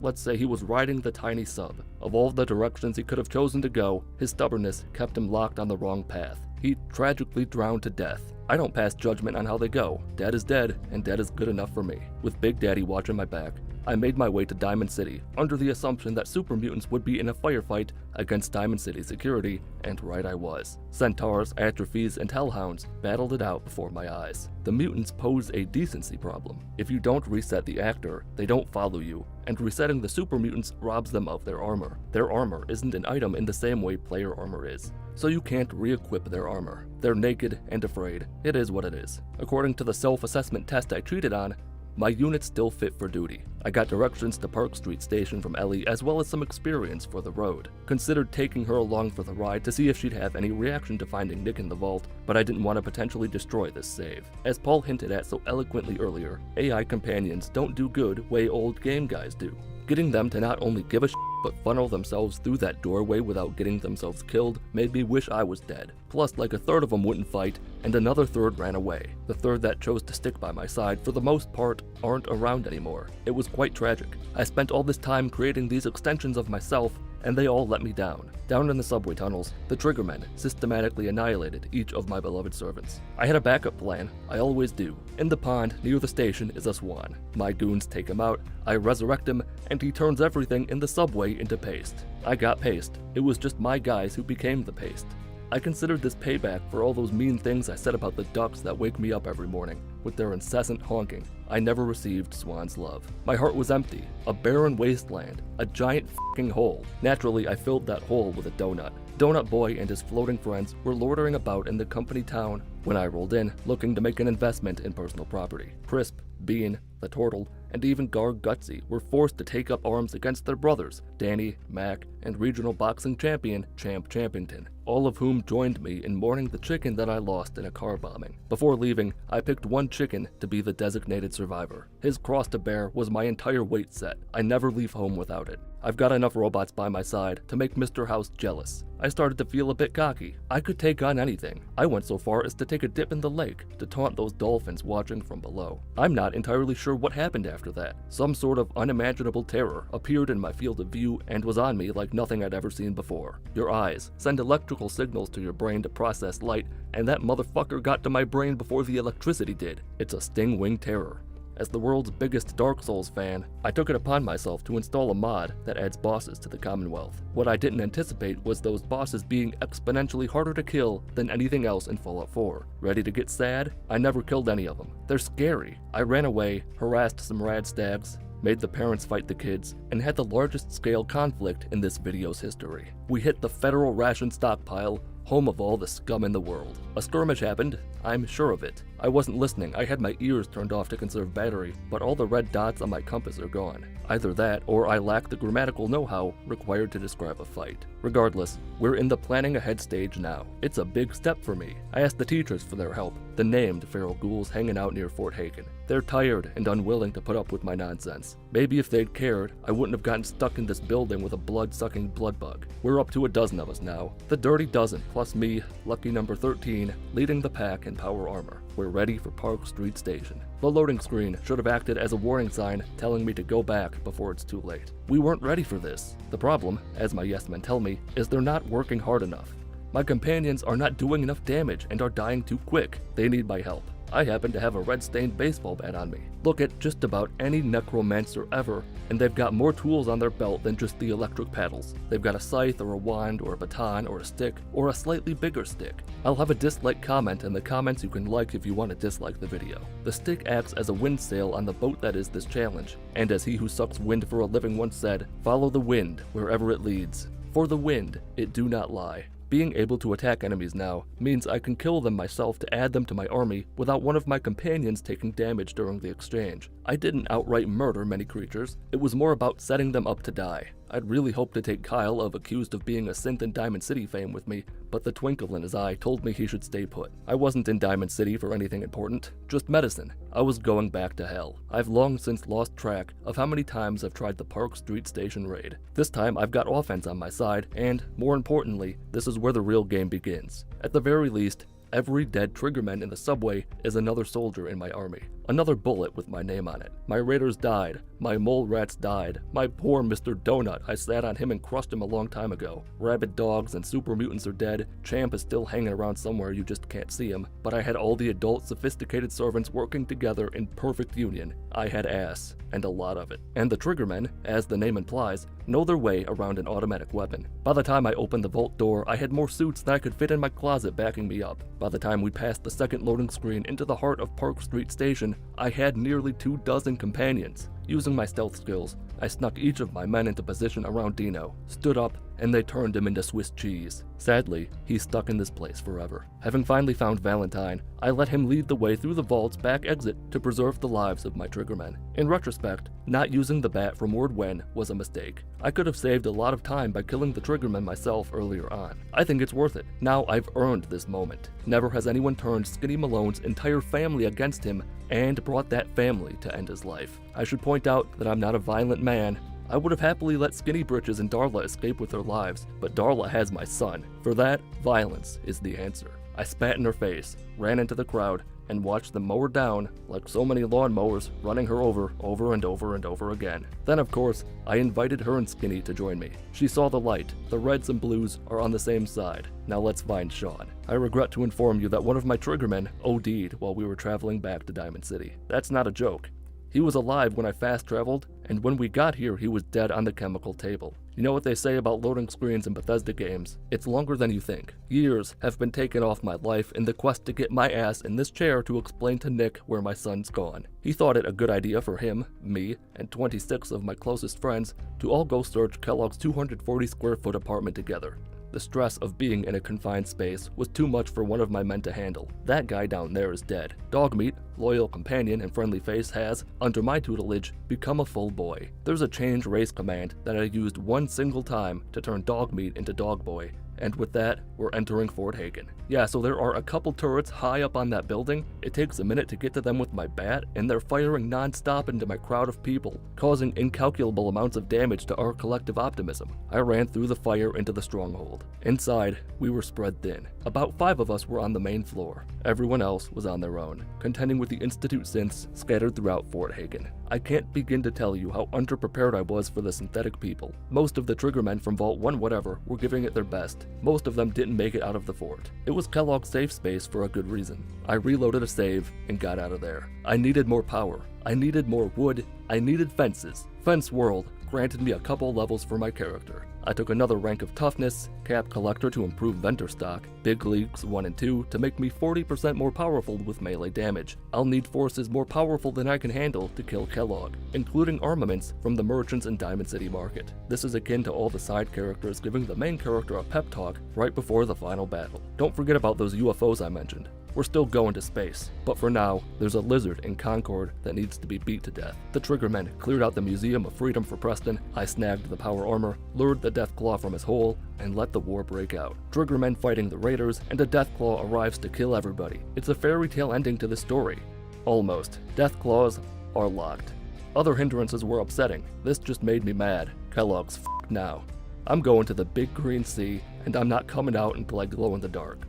Let's say he was riding the tiny sub. Of all the directions he could have chosen to go, his stubbornness kept him locked on the wrong path. He tragically drowned to death. I don't pass judgment on how they go. Dead is dead, and dead is good enough for me. With Big Daddy watching my back, I made my way to Diamond City, under the assumption that super mutants would be in a firefight against Diamond City security, and right I was. Centaurs, atrophies, and hellhounds battled it out before my eyes. The mutants pose a decency problem. If you don't reset the actor, they don't follow you, and resetting the super mutants robs them of their armor. Their armor isn't an item in the same way player armor is, so you can't re-equip their armor. They're naked and afraid. It is what it is. According to the self-assessment test I cheated on, my unit's still fit for duty. I got directions to Park Street Station from Ellie as well as some experience for the road. Considered taking her along for the ride to see if she'd have any reaction to finding Nick in the vault, but I didn't want to potentially destroy this save. As Paul hinted at so eloquently earlier, AI companions don't do good way old game guys do. Getting them to not only give a shit but funnel themselves through that doorway without getting themselves killed made me wish I was dead. Plus, like a third of them wouldn't fight, and another third ran away. The third that chose to stick by my side, for the most part, aren't around anymore. It was quite tragic. I spent all this time creating these extensions of myself, and they all let me down. Down in the subway tunnels, the Triggermen systematically annihilated each of my beloved servants. I had a backup plan, I always do. In the pond near the station is a swan. My goons take him out, I resurrect him, and he turns everything in the subway into paste. I got paste. It was just my guys who became the paste. I considered this payback for all those mean things I said about the ducks that wake me up every morning with their incessant honking. I never received Swan's love. My heart was empty, a barren wasteland, a giant f***ing hole. Naturally, I filled that hole with a donut. Donut Boy and his floating friends were loitering about in the company town when I rolled in, looking to make an investment in personal property. Crisp, Bean, the Turtle, and even Garg Gutsy were forced to take up arms against their brothers, Danny, Mac, and regional boxing champion Champ Champington, all of whom joined me in mourning the chicken that I lost in a car bombing. Before leaving, I picked one chicken to be the designated survivor. His cross to bear was my entire weight set. I never leave home without it. I've got enough robots by my side to make Mr. House jealous. I started to feel a bit cocky. I could take on anything. I went so far as to take a dip in the lake to taunt those dolphins watching from below. I'm not entirely sure what happened after that. Some sort of unimaginable terror appeared in my field of view and was on me like nothing I'd ever seen before. Your eyes send electrical signals to your brain to process light, and that motherfucker got to my brain before the electricity did. It's a sting-wing terror. As the world's biggest Dark Souls fan, I took it upon myself to install a mod that adds bosses to the Commonwealth. What I didn't anticipate was those bosses being exponentially harder to kill than anything else in Fallout 4. Ready to get sad? I never killed any of them. They're scary. I ran away, harassed some rad stags, made the parents fight the kids, and had the largest scale conflict in this video's history. We hit the federal ration stockpile, home of all the scum in the world. A skirmish happened, I'm sure of it. I wasn't listening, I had my ears turned off to conserve battery, but all the red dots on my compass are gone. Either that, or I lack the grammatical know-how required to describe a fight. Regardless, we're in the planning ahead stage now. It's a big step for me. I asked the teachers for their help, the named feral ghouls hanging out near Fort Hagen. They're tired and unwilling to put up with my nonsense. Maybe if they'd cared, I wouldn't have gotten stuck in this building with a blood-sucking blood bug. We're up to a dozen of us now. The dirty dozen, plus me, lucky number 13, leading the pack in power armor. We're ready for Park Street Station. The loading screen should have acted as a warning sign telling me to go back before it's too late. We weren't ready for this. The problem, as my yes men tell me, is they're not working hard enough. My companions are not doing enough damage and are dying too quick. They need my help. I happen to have a red-stained baseball bat on me. Look at just about any Necromancer ever, and they've got more tools on their belt than just the electric paddles. They've got a scythe or a wand or a baton or a stick or a slightly bigger stick. I'll have a dislike comment in the comments you can like if you want to dislike the video. The stick acts as a wind sail on the boat that is this challenge, and as he who sucks wind for a living once said, follow the wind wherever it leads. For the wind, it do not lie. Being able to attack enemies now means I can kill them myself to add them to my army without one of my companions taking damage during the exchange. I didn't outright murder many creatures, it was more about setting them up to die. I'd really hoped to take Kyle of accused of being a synth in Diamond City fame with me, but the twinkle in his eye told me he should stay put. I wasn't in Diamond City for anything important, just medicine. I was going back to hell. I've long since lost track of how many times I've tried the Park Street Station raid. This time I've got offense on my side, and, more importantly, this is where the real game begins. At the very least, every dead Triggerman in the subway is another soldier in my army. Another bullet with my name on it. My raiders died. My mole rats died. My poor Mr. Donut, I sat on him and crushed him a long time ago. Rabid dogs and super mutants are dead. Champ is still hanging around somewhere, you just can't see him. But I had all the adult, sophisticated servants working together in perfect union. I had ass, and a lot of it. And the Triggermen, as the name implies, know their way around an automatic weapon. By the time I opened the vault door, I had more suits than I could fit in my closet backing me up. By the time we passed the second loading screen into the heart of Park Street Station, I had nearly 24 companions. Using my stealth skills, I snuck each of my men into position around Dino, stood up, and they turned him into Swiss cheese. Sadly, he's stuck in this place forever. Having finally found Valentine, I let him lead the way through the vault's back exit to preserve the lives of my Triggermen. In retrospect, not using the bat from Word When was a mistake. I could have saved a lot of time by killing the Triggermen myself earlier on. I think it's worth it. Now I've earned this moment. Never has anyone turned Skinny Malone's entire family against him and brought that family to end his life. I should point out that I'm not a violent man. I would have happily let Skinny Britches and Darla escape with their lives, but Darla has my son. For that, violence is the answer. I spat in her face, ran into the crowd, and watched them mow her down like so many lawnmowers, running her over and over again. Then of course, I invited her and Skinny to join me. She saw the light. The reds and blues are on the same side. Now let's find Sean. I regret to inform you that one of my triggermen OD'd while we were traveling back to Diamond City. That's not a joke. He was alive when I fast traveled, and when we got here he was dead on the chemical table. You know what they say about loading screens in Bethesda games? It's longer than you think. Years have been taken off my life in the quest to get my ass in this chair to explain to Nick where my son's gone. He thought it a good idea for him, me, and 26 of my closest friends to all go search Kellogg's 240 square foot apartment together. The stress of being in a confined space was too much for one of my men to handle. That guy down there is dead. Dogmeat, loyal companion and friendly face, has, under my tutelage, become a full boy. There's a change race command that I used one single time to turn Dogmeat into Dogboy, and with that, we're entering Fort Hagen. Yeah, so there are a couple turrets high up on that building. It takes a minute to get to them with my bat, and they're firing non-stop into my crowd of people, causing incalculable amounts of damage to our collective optimism. I ran through the fire into the stronghold. Inside, we were spread thin. About 5 of us were on the main floor. Everyone else was on their own, contending with the Institute synths scattered throughout Fort Hagen. I can't begin to tell you how underprepared I was for the synthetic people. Most of the triggermen from Vault 1 whatever were giving it their best. Most of them didn't make it out of the fort. It was Kellogg's safe space for a good reason. I reloaded a save and got out of there. I needed more power. I needed more wood. I needed fences. Fence World granted me a couple levels for my character. I took another rank of toughness, cap collector to improve vendor stock, big leagues 1 and 2 to make me 40% more powerful with melee damage. I'll need forces more powerful than I can handle to kill Kellogg, including armaments from the merchants in Diamond City Market. This is akin to all the side characters giving the main character a pep talk right before the final battle. Don't forget about those UFOs I mentioned. We're still going to space, but for now, there's a lizard in Concord that needs to be beat to death. The triggermen cleared out the Museum of Freedom for Preston, I snagged the power armor, lured the Deathclaw from his hole, and let the war break out. Triggermen fighting the Raiders, and a Deathclaw arrives to kill everybody. It's a fairy tale ending to the story. Almost. Deathclaws are locked. Other hindrances were upsetting. This just made me mad. Kellogg's f***ed now. I'm going to the big green sea, and I'm not coming out until I glow in the dark.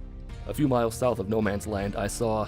A few miles south of No Man's Land, I saw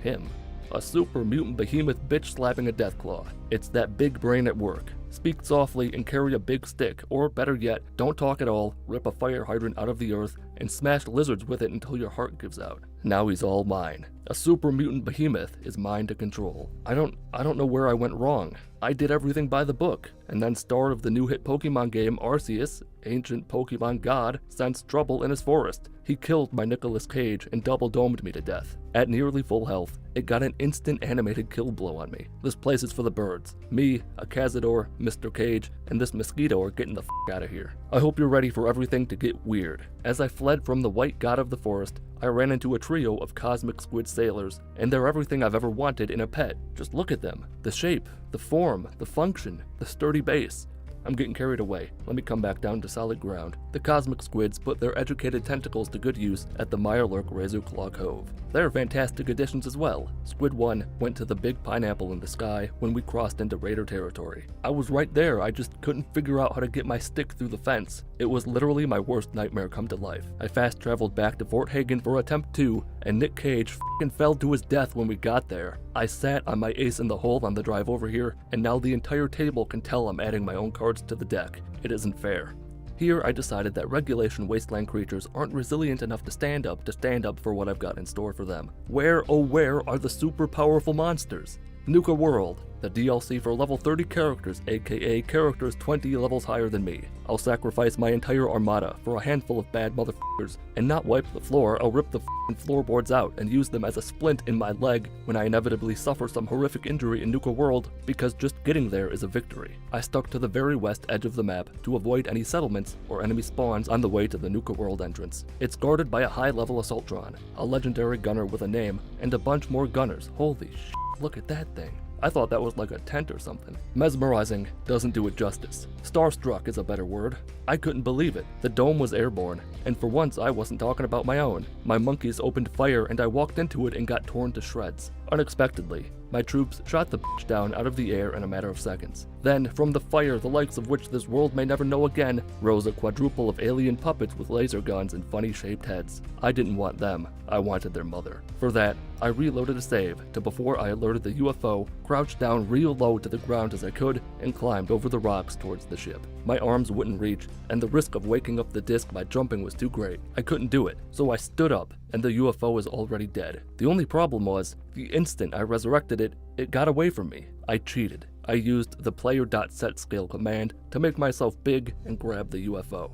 him. A super mutant behemoth bitch slapping a Deathclaw. It's that big brain at work. Speak softly and carry a big stick, or better yet, don't talk at all, rip a fire hydrant out of the earth, and smash lizards with it until your heart gives out. Now he's all mine. A super mutant behemoth is mine to control. I don't know where I went wrong. I did everything by the book, and then star of the new hit Pokemon game Arceus, ancient Pokemon god, sensed trouble in his forest. He killed my Nicolas Cage and double-domed me to death. At nearly full health, it got an instant animated kill blow on me. This place is for the birds. Me, a Cazador, Mr. Cage, and this mosquito are getting the f*** out of here. I hope you're ready for everything to get weird. As I fled from the white god of the forest, I ran into a trio of cosmic squid sailors, and they're everything I've ever wanted in a pet. Just look at them. The shape, the form, the function, the sturdy base. I'm getting carried away. Let me come back down to solid ground. The cosmic squids put their educated tentacles to good use at the Mirelurk Razorclaw Cove. They're fantastic additions as well. Squid 1 went to the big pineapple in the sky when we crossed into Raider territory. I was right there, I just couldn't figure out how to get my stick through the fence. It was literally my worst nightmare come to life. I fast traveled back to Fort Hagen for attempt 2, and Nick Cage f***ing fell to his death when we got there. I sat on my ace in the hole on the drive over here, and now the entire table can tell I'm adding my own cards to the deck. It isn't fair. Here I decided that regulation wasteland creatures aren't resilient enough to stand up for what I've got in store for them. Where, oh where, are the super powerful monsters? Nuka World, the DLC for level 30 characters, aka characters 20 levels higher than me. I'll sacrifice my entire armada for a handful of bad motherfuckers and not wipe the floor. I'll rip the f***ing floorboards out and use them as a splint in my leg when I inevitably suffer some horrific injury in Nuka World, because just getting there is a victory. I stuck to the very west edge of the map to avoid any settlements or enemy spawns on the way to the Nuka World entrance. It's guarded by a high-level Assaultron, a legendary gunner with a name, and a bunch more gunners. Holy shit, look at that thing. I thought that was like a tent or something. Mesmerizing doesn't do it justice. Starstruck is a better word. I couldn't believe it. The dome was airborne, and for once I wasn't talking about my own. My monkeys opened fire and I walked into it and got torn to shreds. Unexpectedly, My troops shot the bitch down out of the air in a matter of seconds. Then, from the fire, the likes of which this world may never know again, rose a quadruple of alien puppets with laser guns and funny-shaped heads. I didn't want them, I wanted their mother. For that, I reloaded a save to before I alerted the UFO, crouched down real low to the ground as I could, and climbed over the rocks towards the ship. My arms wouldn't reach, and the risk of waking up the disc by jumping was too great. I couldn't do it, so I stood up, and the UFO was already dead. The only problem was, the instant I resurrected it, it got away from me. I cheated. I used the player.setScale command to make myself big and grab the UFO.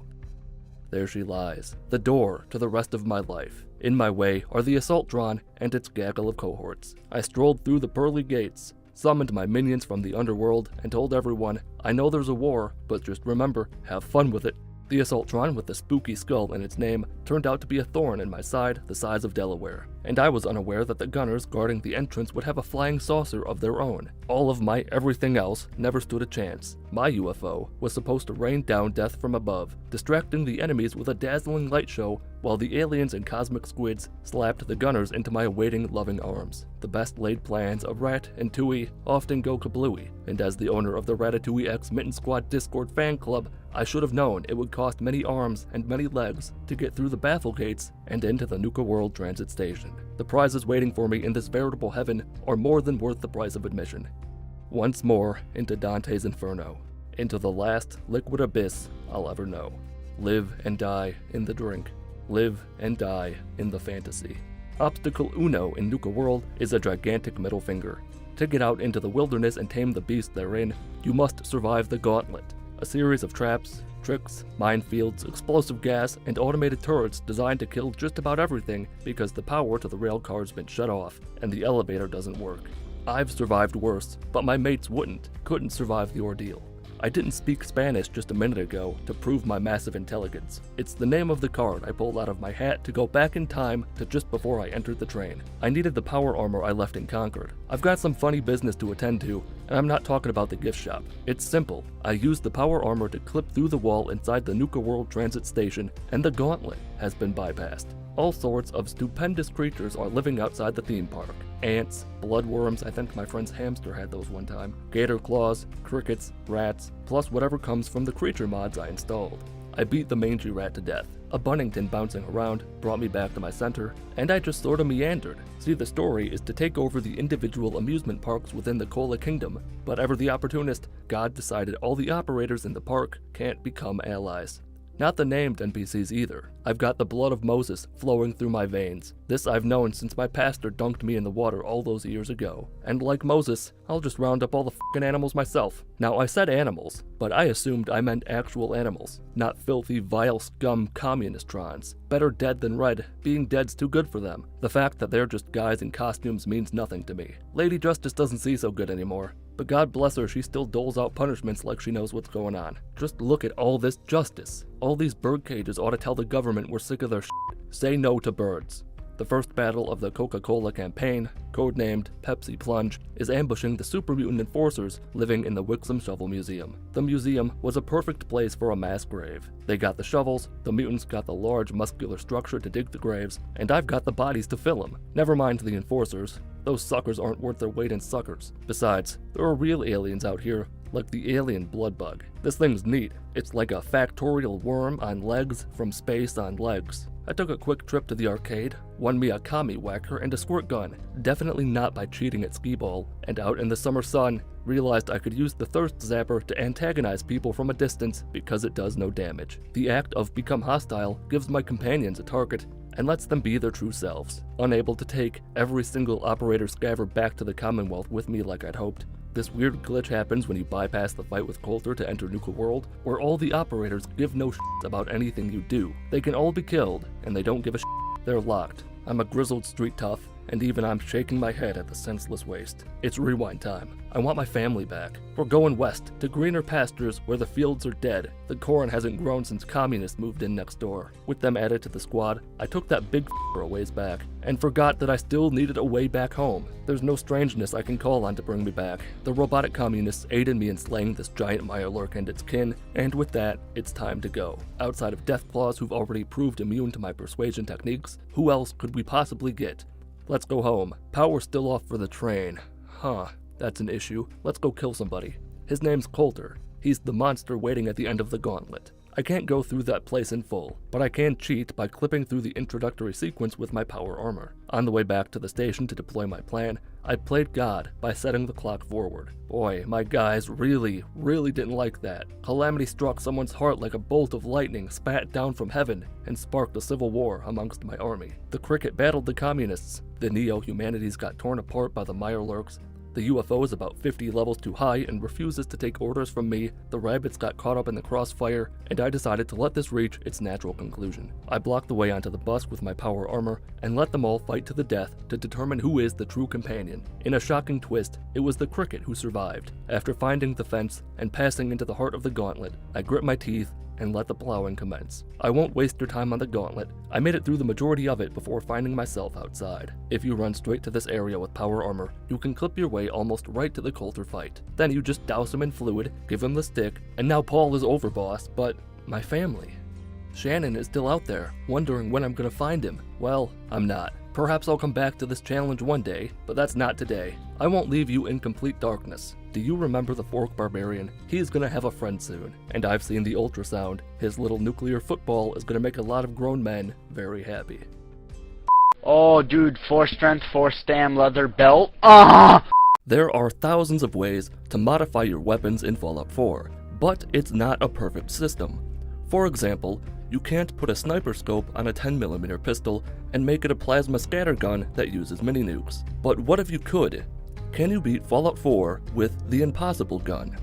There she lies, the door to the rest of my life. In my way are the Assaultron and its gaggle of cohorts. I strolled through the pearly gates, summoned my minions from the underworld, and told everyone, I know there's a war, but just remember, have fun with it. The Assaultron with the spooky skull in its name turned out to be a thorn in my side the size of Delaware, and I was unaware that the gunners guarding the entrance would have a flying saucer of their own. All of my everything else never stood a chance. My UFO was supposed to rain down death from above, distracting the enemies with a dazzling light show, while the aliens and cosmic squids slapped the gunners into my awaiting loving arms. The best laid plans of Rat and Tui often go kablooey, and as the owner of the Ratatouille X Mitten Squad Discord fan club, I should have known it would cost many arms and many legs to get through the baffle gates and into the Nuka World Transit Station. The prizes waiting for me in this veritable heaven are more than worth the price of admission. Once more into Dante's Inferno, into the last liquid abyss I'll ever know. Live and die in the drink. Live and die in the fantasy. Obstacle uno in Nuka World is a gigantic middle finger. To get out into the wilderness and tame the beast therein, you must survive the gauntlet, a series of traps, tricks, minefields, explosive gas, and automated turrets designed to kill just about everything because the power to the rail car's been shut off and the elevator doesn't work. I've survived worse, but my mates couldn't survive the ordeal. I didn't speak Spanish just a minute ago to prove my massive intelligence. It's the name of the card I pulled out of my hat to go back in time to just before I entered the train. I needed the power armor I left in Concord. I've got some funny business to attend to, and I'm not talking about the gift shop. It's simple. I used the power armor to clip through the wall inside the Nuka World Transit Station, and the gauntlet has been bypassed. All sorts of stupendous creatures are living outside the theme park. Ants, bloodworms, I think my friend's hamster had those one time, gator claws, crickets, rats, plus whatever comes from the creature mods I installed. I beat the mangy rat to death. A Bunnington bouncing around brought me back to my center, and I just sort of meandered. See, the story is to take over the individual amusement parks within the Cola Kingdom, but ever the opportunist, God decided all the operators in the park can't become allies. Not the named NPCs either. I've got the blood of Moses flowing through my veins. This I've known since my pastor dunked me in the water all those years ago. And like Moses, I'll just round up all the f***ing animals myself. Now I said animals, but I assumed I meant actual animals, not filthy, vile scum communistrons. Better dead than red, being dead's too good for them. The fact that they're just guys in costumes means nothing to me. Lady Justice doesn't see so good anymore. But God bless her, she still doles out punishments like she knows what's going on. Just look at all this justice. All these bird cages ought to tell the government we're sick of their shit. Say no to birds. The first battle of the Coca-Cola campaign, codenamed Pepsi Plunge, is ambushing the super mutant enforcers living in the Wixom Shovel Museum. The museum was a perfect place for a mass grave. They got the shovels, the mutants got the large muscular structure to dig the graves, and I've got the bodies to fill them. Never mind the enforcers. Those suckers aren't worth their weight in suckers. Besides, there are real aliens out here, like the alien blood bug. This thing's neat. It's like a factorial worm on legs from space on legs. I took a quick trip to the arcade, won me a kami whacker and a squirt gun, definitely not by cheating at skee-ball, and out in the summer sun, realized I could use the thirst zapper to antagonize people from a distance because it does no damage. The act of become hostile gives my companions a target and lets them be their true selves. Unable to take every single operator scaver back to the Commonwealth with me like I'd hoped, this weird glitch happens when you bypass the fight with Coulter to enter Nuka World, where all the operators give no shit about anything you do. They can all be killed, and they don't give a shit. They're locked. I'm a grizzled street tough, and even I'm shaking my head at the senseless waste. It's rewind time. I want my family back. We're going west, to greener pastures where the fields are dead. The corn hasn't grown since communists moved in next door. With them added to the squad, I took that big a ways back, and forgot that I still needed a way back home. There's no strangeness I can call on to bring me back. The robotic communists aided me in slaying this giant Mirelurk and its kin, and with that, it's time to go. Outside of Deathclaws who've already proved immune to my persuasion techniques, who else could we possibly get? Let's go home. Power's still off for the train. Huh, that's an issue. Let's go kill somebody. His name's Coulter. He's the monster waiting at the end of the gauntlet. I can't go through that place in full, but I can cheat by clipping through the introductory sequence with my power armor. On the way back to the station to deploy my plan, I played God by setting the clock forward. Boy, my guys really didn't like that. Calamity struck someone's heart like a bolt of lightning spat down from heaven and sparked a civil war amongst my army. The cricket battled the communists. The neo-humanities got torn apart by the Mirelurks. The UFO is about 50 levels too high and refuses to take orders from me. The rabbits got caught up in the crossfire, and I decided to let this reach its natural conclusion. I blocked the way onto the bus with my power armor and let them all fight to the death to determine who is the true companion. In a shocking twist, it was the cricket who survived. After finding the fence and passing into the heart of the gauntlet, I grit my teeth and let the plowing commence. I won't waste your time on the gauntlet. I made it through the majority of it before finding myself outside. If you run straight to this area with power armor, you can clip your way almost right to the Coulter fight. Then you just douse him in fluid, give him the stick, and now Paul is over, boss, but my family. Shannon is still out there, wondering when I'm gonna find him. Well, I'm not. Perhaps I'll come back to this challenge one day, but that's not today. I won't leave you in complete darkness. Do you remember the Fork Barbarian? He's gonna have a friend soon, and I've seen the ultrasound. His little nuclear football is gonna make a lot of grown men very happy. Oh, dude, 4 strength, 4 stam, leather belt. There are thousands of ways to modify your weapons in Fallout 4, but it's not a perfect system. For example, you can't put a sniper scope on a 10mm pistol and make it a plasma scatter gun that uses mini-nukes. But what if you could? Can you beat Fallout 4 with the Impossible Gun?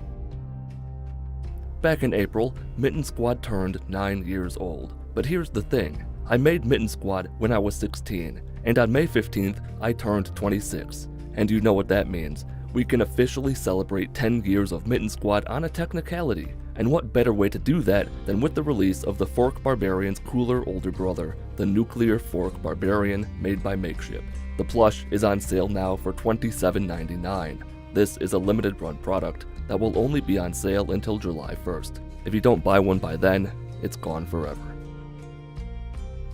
Back in April, Mitten Squad turned 9 years old. But here's the thing, I made Mitten Squad when I was 16, and on May 15th, I turned 26. And you know what that means. We can officially celebrate 10 years of Mitten Squad on a technicality. And what better way to do that than with the release of the Fork Barbarian's cooler older brother, the Nuclear Fork Barbarian made by Makeship. The plush is on sale now for $27.99. This is a limited run product that will only be on sale until July 1st. If you don't buy one by then, it's gone forever.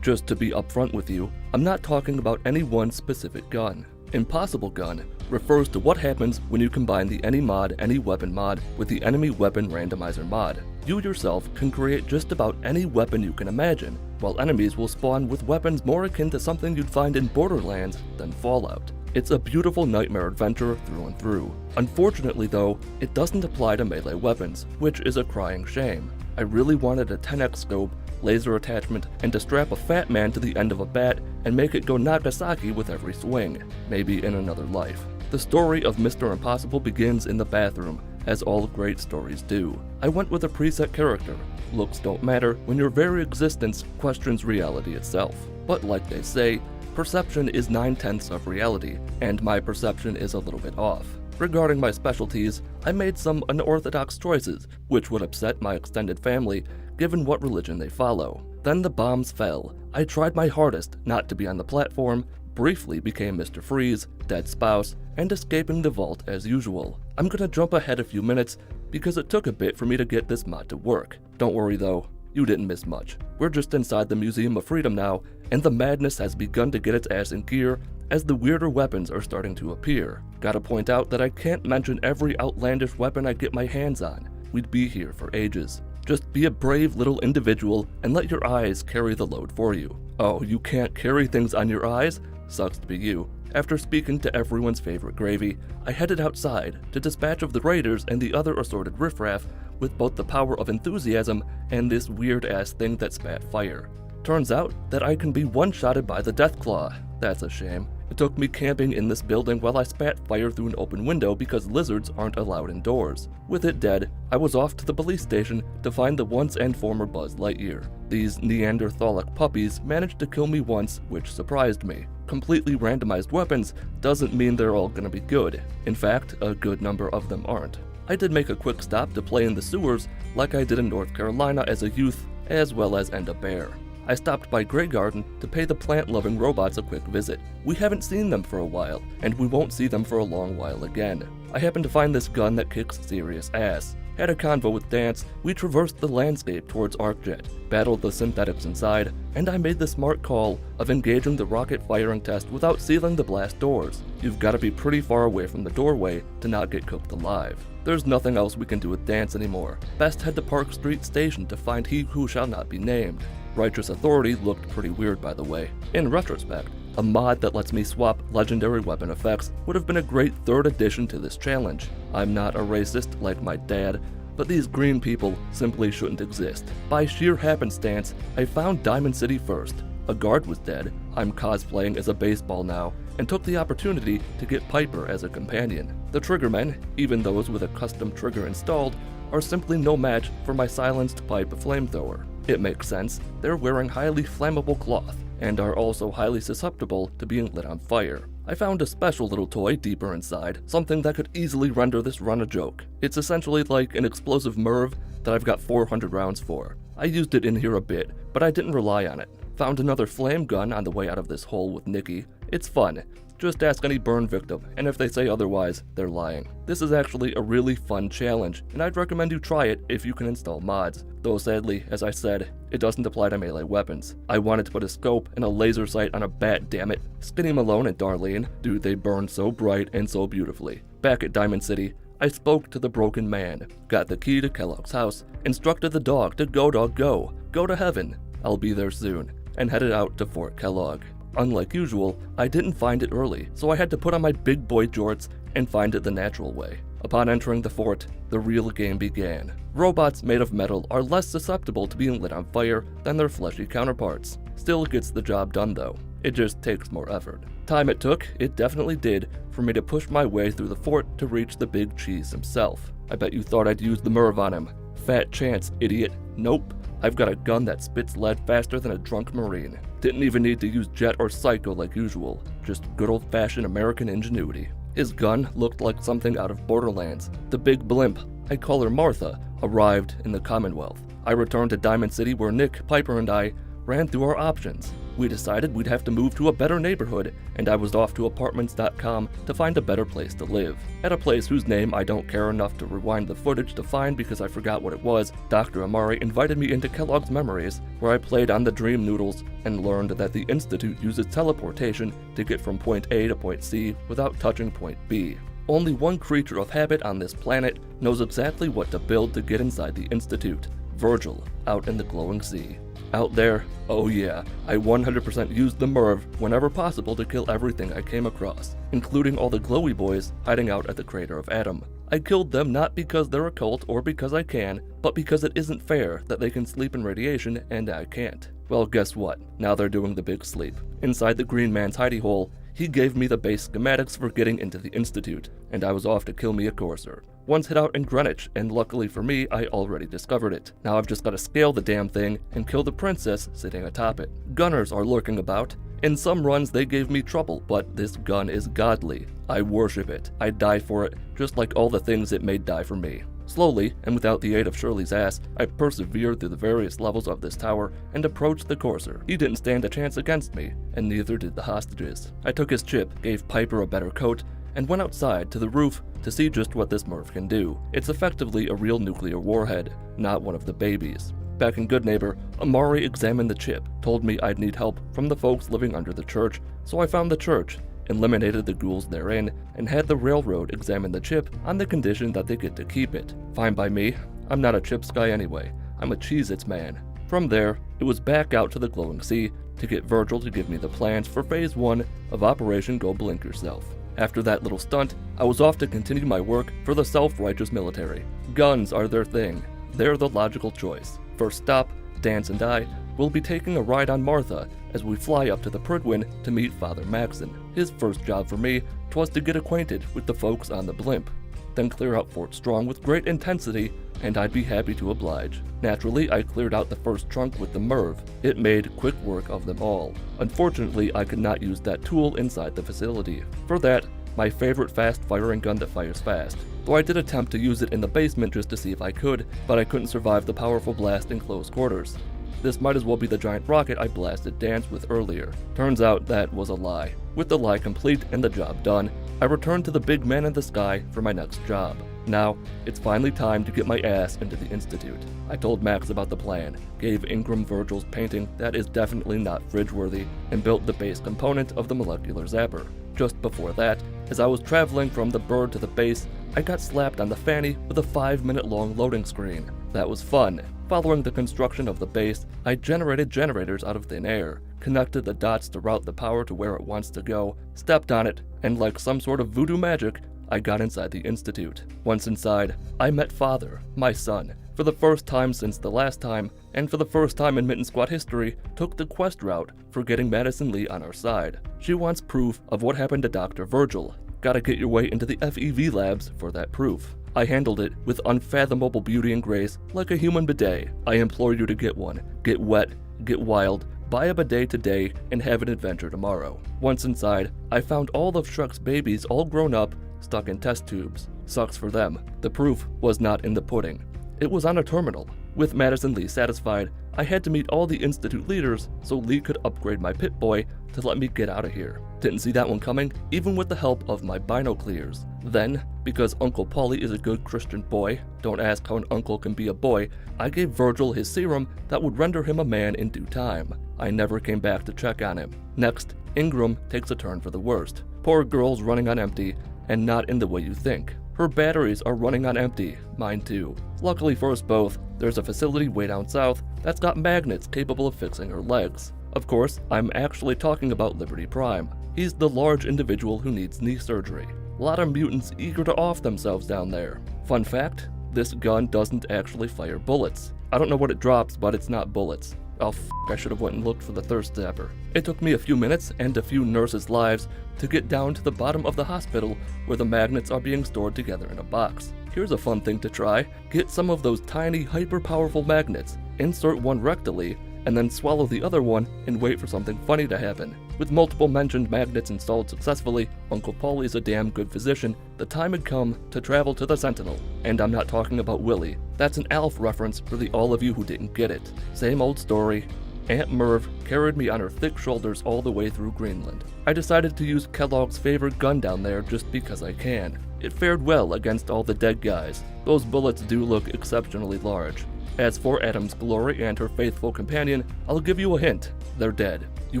Just to be upfront with you, I'm not talking about any one specific gun. Impossible Gun refers to what happens when you combine the Any Mod, Any Weapon mod with the Enemy Weapon Randomizer mod. You yourself can create just about any weapon you can imagine, while enemies will spawn with weapons more akin to something you'd find in Borderlands than Fallout. It's a beautiful nightmare adventure through and through. Unfortunately though, it doesn't apply to melee weapons, which is a crying shame. I really wanted a 10x scope, laser attachment, and to strap a fat man to the end of a bat and make it go Nagasaki with every swing, maybe in another life. The story of Mr. Impossible begins in the bathroom, as all great stories do. I went with a preset character. Looks don't matter when your very existence questions reality itself. But like they say, perception is 9/10 of reality, and my perception is a little bit off. Regarding my specialties, I made some unorthodox choices, which would upset my extended family given what religion they follow. Then the bombs fell. I tried my hardest not to be on the platform, briefly became Mr. Freeze, dead spouse, and escaping the vault as usual. I'm gonna jump ahead a few minutes because it took a bit for me to get this mod to work. Don't worry though, you didn't miss much. We're just inside the Museum of Freedom now, and the madness has begun to get its ass in gear as the weirder weapons are starting to appear. Gotta point out that I can't mention every outlandish weapon I get my hands on. We'd be here for ages. Just be a brave little individual and let your eyes carry the load for you. Oh, you can't carry things on your eyes? Sucks to be you. After speaking to everyone's favorite gravy, I headed outside to dispatch of the raiders and the other assorted riffraff with both the power of enthusiasm and this weird-ass thing that spat fire. Turns out that I can be one-shotted by the Deathclaw. That's a shame. It took me camping in this building while I spat fire through an open window because lizards aren't allowed indoors. With it dead, I was off to the police station to find the once and former Buzz Lightyear. These Neanderthalic puppies managed to kill me once, which surprised me. Completely randomized weapons doesn't mean they're all gonna be good. In fact, a good number of them aren't. I did make a quick stop to play in the sewers like I did in North Carolina as a youth, as well as end a bear. I stopped by Grey Garden to pay the plant-loving robots a quick visit. We haven't seen them for a while, and we won't see them for a long while again. I happened to find this gun that kicks serious ass, Had a convo with Dance, we traversed the landscape towards Arcjet, battled the synthetics inside, and I made the smart call of engaging the rocket firing test without sealing the blast doors. You've got to be pretty far away from the doorway to not get cooked alive. There's nothing else we can do with Dance anymore. Best head to Park Street Station to find he who shall not be named. Righteous Authority looked pretty weird, by the way. In retrospect, a mod that lets me swap legendary weapon effects would have been a great third addition to this challenge. I'm not a racist like my dad, but these green people simply shouldn't exist. By sheer happenstance, I found Diamond City first. A guard was dead, I'm cosplaying as a baseball now, and took the opportunity to get Piper as a companion. The triggermen, even those with a custom trigger installed, are simply no match for my silenced pipe flamethrower. It makes sense, they're wearing highly flammable cloth, and are also highly susceptible to being lit on fire. I found a special little toy deeper inside, something that could easily render this run a joke. It's essentially like an explosive MIRV that I've got 400 rounds for. I used it in here a bit, but I didn't rely on it. Found another flame gun on the way out of this hole with Nikki. It's fun. Just ask any burn victim, and if they say otherwise, they're lying. This is actually a really fun challenge, and I'd recommend you try it if you can install mods. Though sadly, as I said, it doesn't apply to melee weapons. I wanted to put a scope and a laser sight on a bat, damn it. Skinny Malone and Darlene, dude, they burn so bright and so beautifully. Back at Diamond City, I spoke to the broken man, got the key to Kellogg's house, instructed the dog to go dog go to heaven, I'll be there soon, and headed out to Fort Kellogg. Unlike usual, I didn't find it early, so I had to put on my big boy jorts and find it the natural way. Upon entering the fort, the real game began. Robots made of metal are less susceptible to being lit on fire than their fleshy counterparts. Still gets the job done though. It just takes more effort. Time it took, it definitely did, for me to push my way through the fort to reach the big cheese himself. I bet you thought I'd use the MIRV on him. Fat chance, idiot. Nope. I've got a gun that spits lead faster than a drunk Marine. Didn't even need to use jet or psycho like usual. Just good old-fashioned American ingenuity. His gun looked like something out of Borderlands. The big blimp, I call her Martha, arrived in the Commonwealth. I returned to Diamond City where Nick, Piper, and I ran through our options. We decided we'd have to move to a better neighborhood, and I was off to apartments.com to find a better place to live. At a place whose name I don't care enough to rewind the footage to find because I forgot what it was, Dr. Amari invited me into Kellogg's Memories, where I played on the Dream Noodles and learned that the Institute uses teleportation to get from point A to point C without touching point B. Only one creature of habit on this planet knows exactly what to build to get inside the Institute: Virgil, out in the glowing sea. Out there, oh yeah, I 100% used the MIRV whenever possible to kill everything I came across, including all the glowy boys hiding out at the crater of Adam. I killed them not because they're a cult or because I can, but because it isn't fair that they can sleep in radiation and I can't. Well, guess what? Now they're doing the big sleep. Inside the green man's hidey hole, he gave me the base schematics for getting into the Institute, and I was off to kill me a courser. One's hid out in Greenwich, and luckily for me, I already discovered it. Now I've just got to scale the damn thing and kill the princess sitting atop it. Gunners are lurking about. In some runs they gave me trouble, but this gun is godly. I worship it. I die for it, just like all the things it made die for me. Slowly, and without the aid of Shirley's ass, I persevered through the various levels of this tower and approached the courser. He didn't stand a chance against me, and neither did the hostages. I took his chip, gave Piper a better coat, and went outside to the roof to see just what this MIRV can do. It's effectively a real nuclear warhead, not one of the babies. Back in Goodneighbor, Amari examined the chip, told me I'd need help from the folks living under the church, so I found the church, eliminated the ghouls therein, and had the railroad examine the chip on the condition that they get to keep it. Fine by me. I'm not a chips guy anyway. I'm a Cheez-Its man. From there, it was back out to the glowing sea to get Virgil to give me the plans for Phase 1 of Operation Go Blink Yourself. After that little stunt, I was off to continue my work for the self-righteous military. Guns are their thing. They're the logical choice. First stop, Dance and I will be taking a ride on Martha as we fly up to the Prydwen to meet Father Maxon. His first job for me was to get acquainted with the folks on the blimp, then clear out Fort Strong with great intensity, and I'd be happy to oblige. Naturally, I cleared out the first trunk with the MIRV. It made quick work of them all. Unfortunately, I could not use that tool inside the facility. For that, my favorite fast-firing gun that fires fast. Though I did attempt to use it in the basement just to see if I could, but I couldn't survive the powerful blast in close quarters. This might as well be the giant rocket I blasted Dance with earlier. Turns out that was a lie. With the lie complete and the job done, I returned to the big man in the sky for my next job. Now, it's finally time to get my ass into the Institute. I told Max about the plan, gave Ingram Virgil's painting that is definitely not fridge-worthy, and built the base component of the molecular zapper. Just before that, as I was traveling from the bird to the base, I got slapped on the fanny with a 5-minute-long loading screen. That was fun. Following the construction of the base, I generated generators out of thin air, connected the dots to route the power to where it wants to go, stepped on it, and like some sort of voodoo magic, I got inside the Institute. Once inside, I met Father, my son, for the first time since the last time, and for the first time in Mitten Squad history, took the quest route for getting Madison Lee on our side. She wants proof of what happened to Dr. Virgil. Gotta get your way into the FEV labs for that proof. I handled it with unfathomable beauty and grace, like a human bidet. I implore you to get one. Get wet, get wild, buy a bidet today, and have an adventure tomorrow. Once inside, I found all of Shrek's babies all grown up, stuck in test tubes. Sucks for them. The proof was not in the pudding. It was on a terminal. With Madison Lee satisfied, I had to meet all the Institute leaders so Lee could upgrade my Pip-Boy to let me get out of here. Didn't see that one coming, even with the help of my binoclears. Then, because Uncle Paulie is a good Christian boy, don't ask how an uncle can be a boy, I gave Virgil his serum that would render him a man in due time. I never came back to check on him. Next, Ingram takes a turn for the worst. Poor girl's running on empty, and not in the way you think. Her batteries are running on empty, mine too. Luckily for us both, there's a facility way down south that's got magnets capable of fixing her legs. Of course, I'm actually talking about Liberty Prime. He's the large individual who needs knee surgery. A lot of mutants eager to off themselves down there. Fun fact, this gun doesn't actually fire bullets. I don't know what it drops, but it's not bullets. Oh I should have went and looked for the thirst zapper. It took me a few minutes and a few nurses' lives to get down to the bottom of the hospital where the magnets are being stored together in a box. Here's a fun thing to try. Get some of those tiny, hyper-powerful magnets, insert one rectally, and then swallow the other one and wait for something funny to happen. With multiple mentioned magnets installed successfully, Uncle Paulie is a damn good physician. The time had come to travel to the Sentinel. And I'm not talking about Willie. That's an Alf reference for the all of you who didn't get it. Same old story. Aunt Merv carried me on her thick shoulders all the way through Greenland. I decided to use Kellogg's favorite gun down there just because I can. It fared well against all the dead guys. Those bullets do look exceptionally large. As for Adam's Glory and her faithful companion, I'll give you a hint. They're dead. You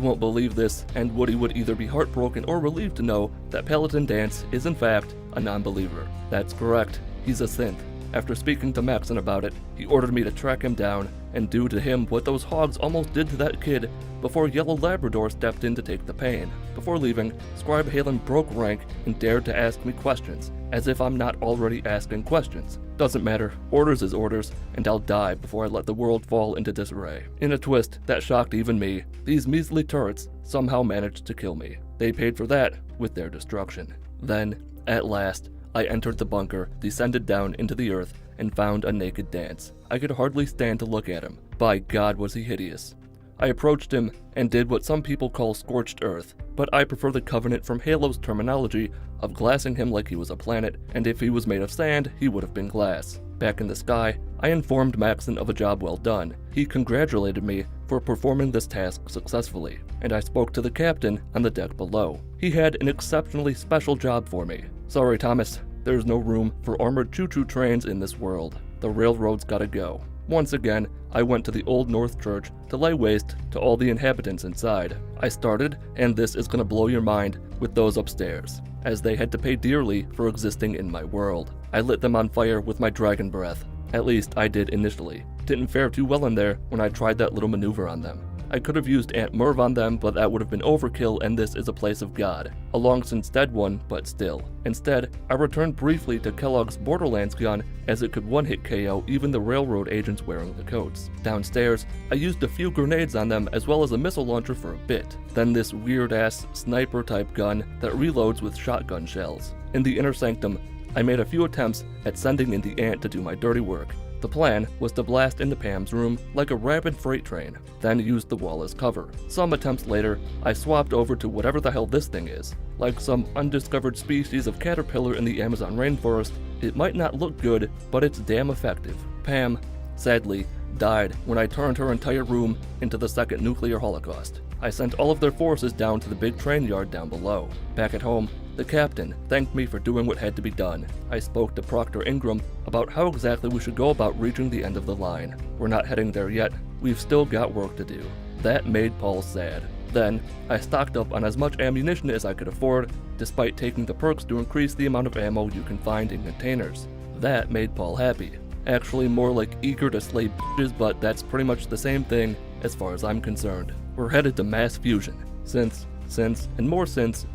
won't believe this, and Woody would either be heartbroken or relieved to know that Paladin Dance is in fact a non-believer. That's correct. He's a synth. After speaking to Maxon about it, he ordered me to track him down and do to him what those hogs almost did to that kid before Yellow Labrador stepped in to take the pain. Before leaving, Scribe Halen broke rank and dared to ask me questions, as if I'm not already asking questions. Doesn't matter, orders is orders, and I'll die before I let the world fall into disarray. In a twist that shocked even me, these measly turrets somehow managed to kill me. They paid for that with their destruction. Then, at last, I entered the bunker, descended down into the earth, and found a naked Dance. I could hardly stand to look at him. By God, was he hideous. I approached him and did what some people call scorched earth, but I prefer the Covenant from Halo's terminology of glassing him like he was a planet, and if he was made of sand, he would have been glass. Back in the sky, I informed Maxon of a job well done. He congratulated me for performing this task successfully, and I spoke to the captain on the deck below. He had an exceptionally special job for me. Sorry, Thomas, there's no room for armored choo-choo trains in this world. The railroad's gotta go. Once again, I went to the Old North Church to lay waste to all the inhabitants inside. I started, and this is gonna blow your mind, with those upstairs, as they had to pay dearly for existing in my world. I lit them on fire with my dragon breath. At least I did initially. Didn't fare too well in there when I tried that little maneuver on them. I could have used Aunt Merv on them, but that would have been overkill, and this is a place of God. A long since dead one, but still. Instead, I returned briefly to Kellogg's Borderlands gun, as it could one-hit KO even the railroad agents wearing the coats. Downstairs, I used a few grenades on them as well as a missile launcher for a bit. Then this weird-ass sniper-type gun that reloads with shotgun shells. In the inner sanctum, I made a few attempts at sending in the ant to do my dirty work. The plan was to blast into Pam's room like a rabid freight train, then use the wall as cover. Some attempts later, I swapped over to whatever the hell this thing is. Like some undiscovered species of caterpillar in the Amazon rainforest, it might not look good, but it's damn effective. Pam, sadly, died when I turned her entire room into the second nuclear holocaust. I sent all of their forces down to the big train yard down below. Back at home, The captain thanked me for doing what had to be done. I spoke to Proctor Ingram about how exactly we should go about reaching the end of the line. We're not heading there yet, we've still got work to do. That made Paul sad. Then, I stocked up on as much ammunition as I could afford, despite taking the perks to increase the amount of ammo you can find in containers. That made Paul happy. Actually more like eager to slay bitches, but that's pretty much the same thing as far as I'm concerned. We're headed to mass fusion. Since,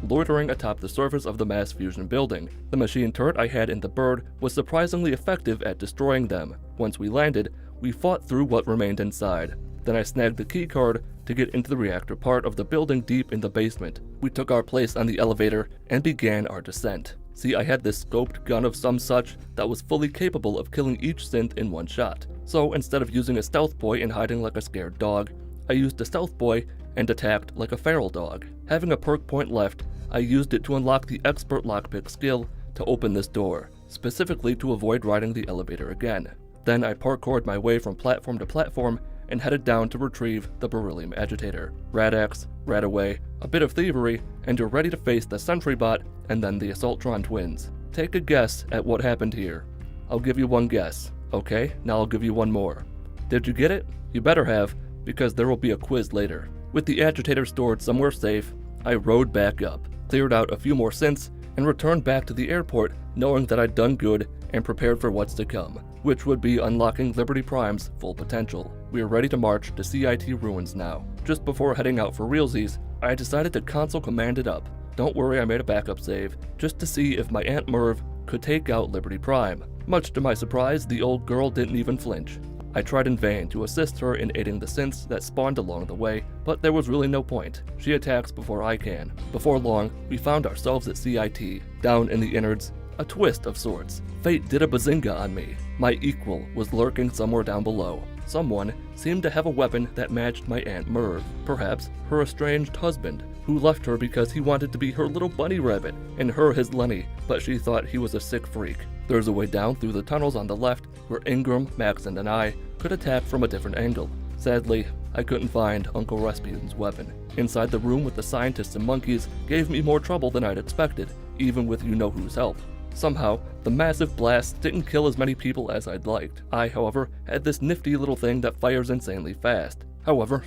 loitering atop the surface of the mass fusion building. The machine turret I had in the bird was surprisingly effective at destroying them. Once we landed, we fought through what remained inside. Then I snagged the key card to get into the reactor part of the building deep in the basement. We took our place on the elevator and began our descent. See, I had this scoped gun of some such that was fully capable of killing each synth in one shot. So instead of using a stealth boy and hiding like a scared dog, I used a stealth boy and attacked like a feral dog. Having a perk point left, I used it to unlock the expert lockpick skill to open this door, specifically to avoid riding the elevator again. Then I parkoured my way from platform to platform and headed down to retrieve the beryllium agitator. Radax, Radaway, a bit of thievery, and you're ready to face the sentry bot and then the Assaultron twins. Take a guess at what happened here. I'll give you one guess. Okay, now I'll give you one more. Did you get it? You better have, because there will be a quiz later. With the agitator stored somewhere safe, I rode back up, cleared out a few more synths, and returned back to the airport knowing that I'd done good and prepared for what's to come, which would be unlocking Liberty Prime's full potential. We are ready to march to CIT ruins now. Just before heading out for realsies, I decided to console command it up. Don't worry, I made a backup save, just to see if my Aunt Merv could take out Liberty Prime. Much to my surprise, the old girl didn't even flinch. I tried in vain to assist her in aiding the synths that spawned along the way, but there was really no point. She attacks before I can. Before long, we found ourselves at CIT, down in the innards, a twist of sorts. Fate did a bazinga on me. My equal was lurking somewhere down below. Someone seemed to have a weapon that matched my Aunt Merv, perhaps her estranged husband, who left her because he wanted to be her little bunny rabbit, and her his Lenny, but she thought he was a sick freak. There's a way down through the tunnels on the left where Ingram, Maxon, and I could attack from a different angle. Sadly, I couldn't find Uncle Rasputin's weapon. Inside the room with the scientists and monkeys gave me more trouble than I'd expected, even with you-know-who's help. Somehow, the massive blast didn't kill as many people as I'd liked. I, however, had this nifty little thing that fires insanely fast. However,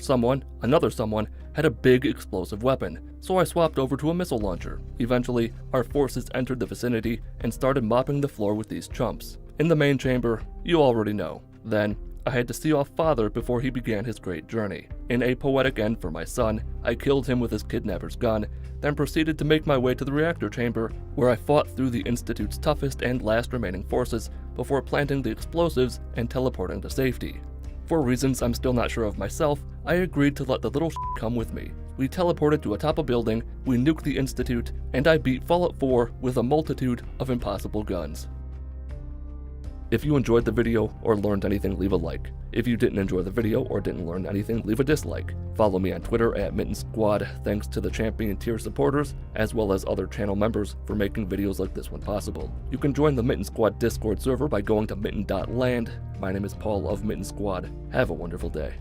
another someone, had a big explosive weapon, so I swapped over to a missile launcher. Eventually, our forces entered the vicinity and started mopping the floor with these chumps. In the main chamber, you already know. Then, I had to see off Father before he began his great journey. In a poetic end for my son, I killed him with his kidnapper's gun, then proceeded to make my way to the reactor chamber, where I fought through the Institute's toughest and last remaining forces before planting the explosives and teleporting to safety. For reasons I'm still not sure of myself, I agreed to let the little come with me. We teleported to atop a building, we nuked the Institute, and I beat Fallout 4 with a multitude of impossible guns. If you enjoyed the video or learned anything, leave a like. If you didn't enjoy the video or didn't learn anything, leave a dislike. Follow me on Twitter at Mitten Squad, thanks to the champion tier supporters, as well as other channel members for making videos like this one possible. You can join the Mitten Squad Discord server by going to mitten.land. My name is Paul of Mitten Squad. Have a wonderful day.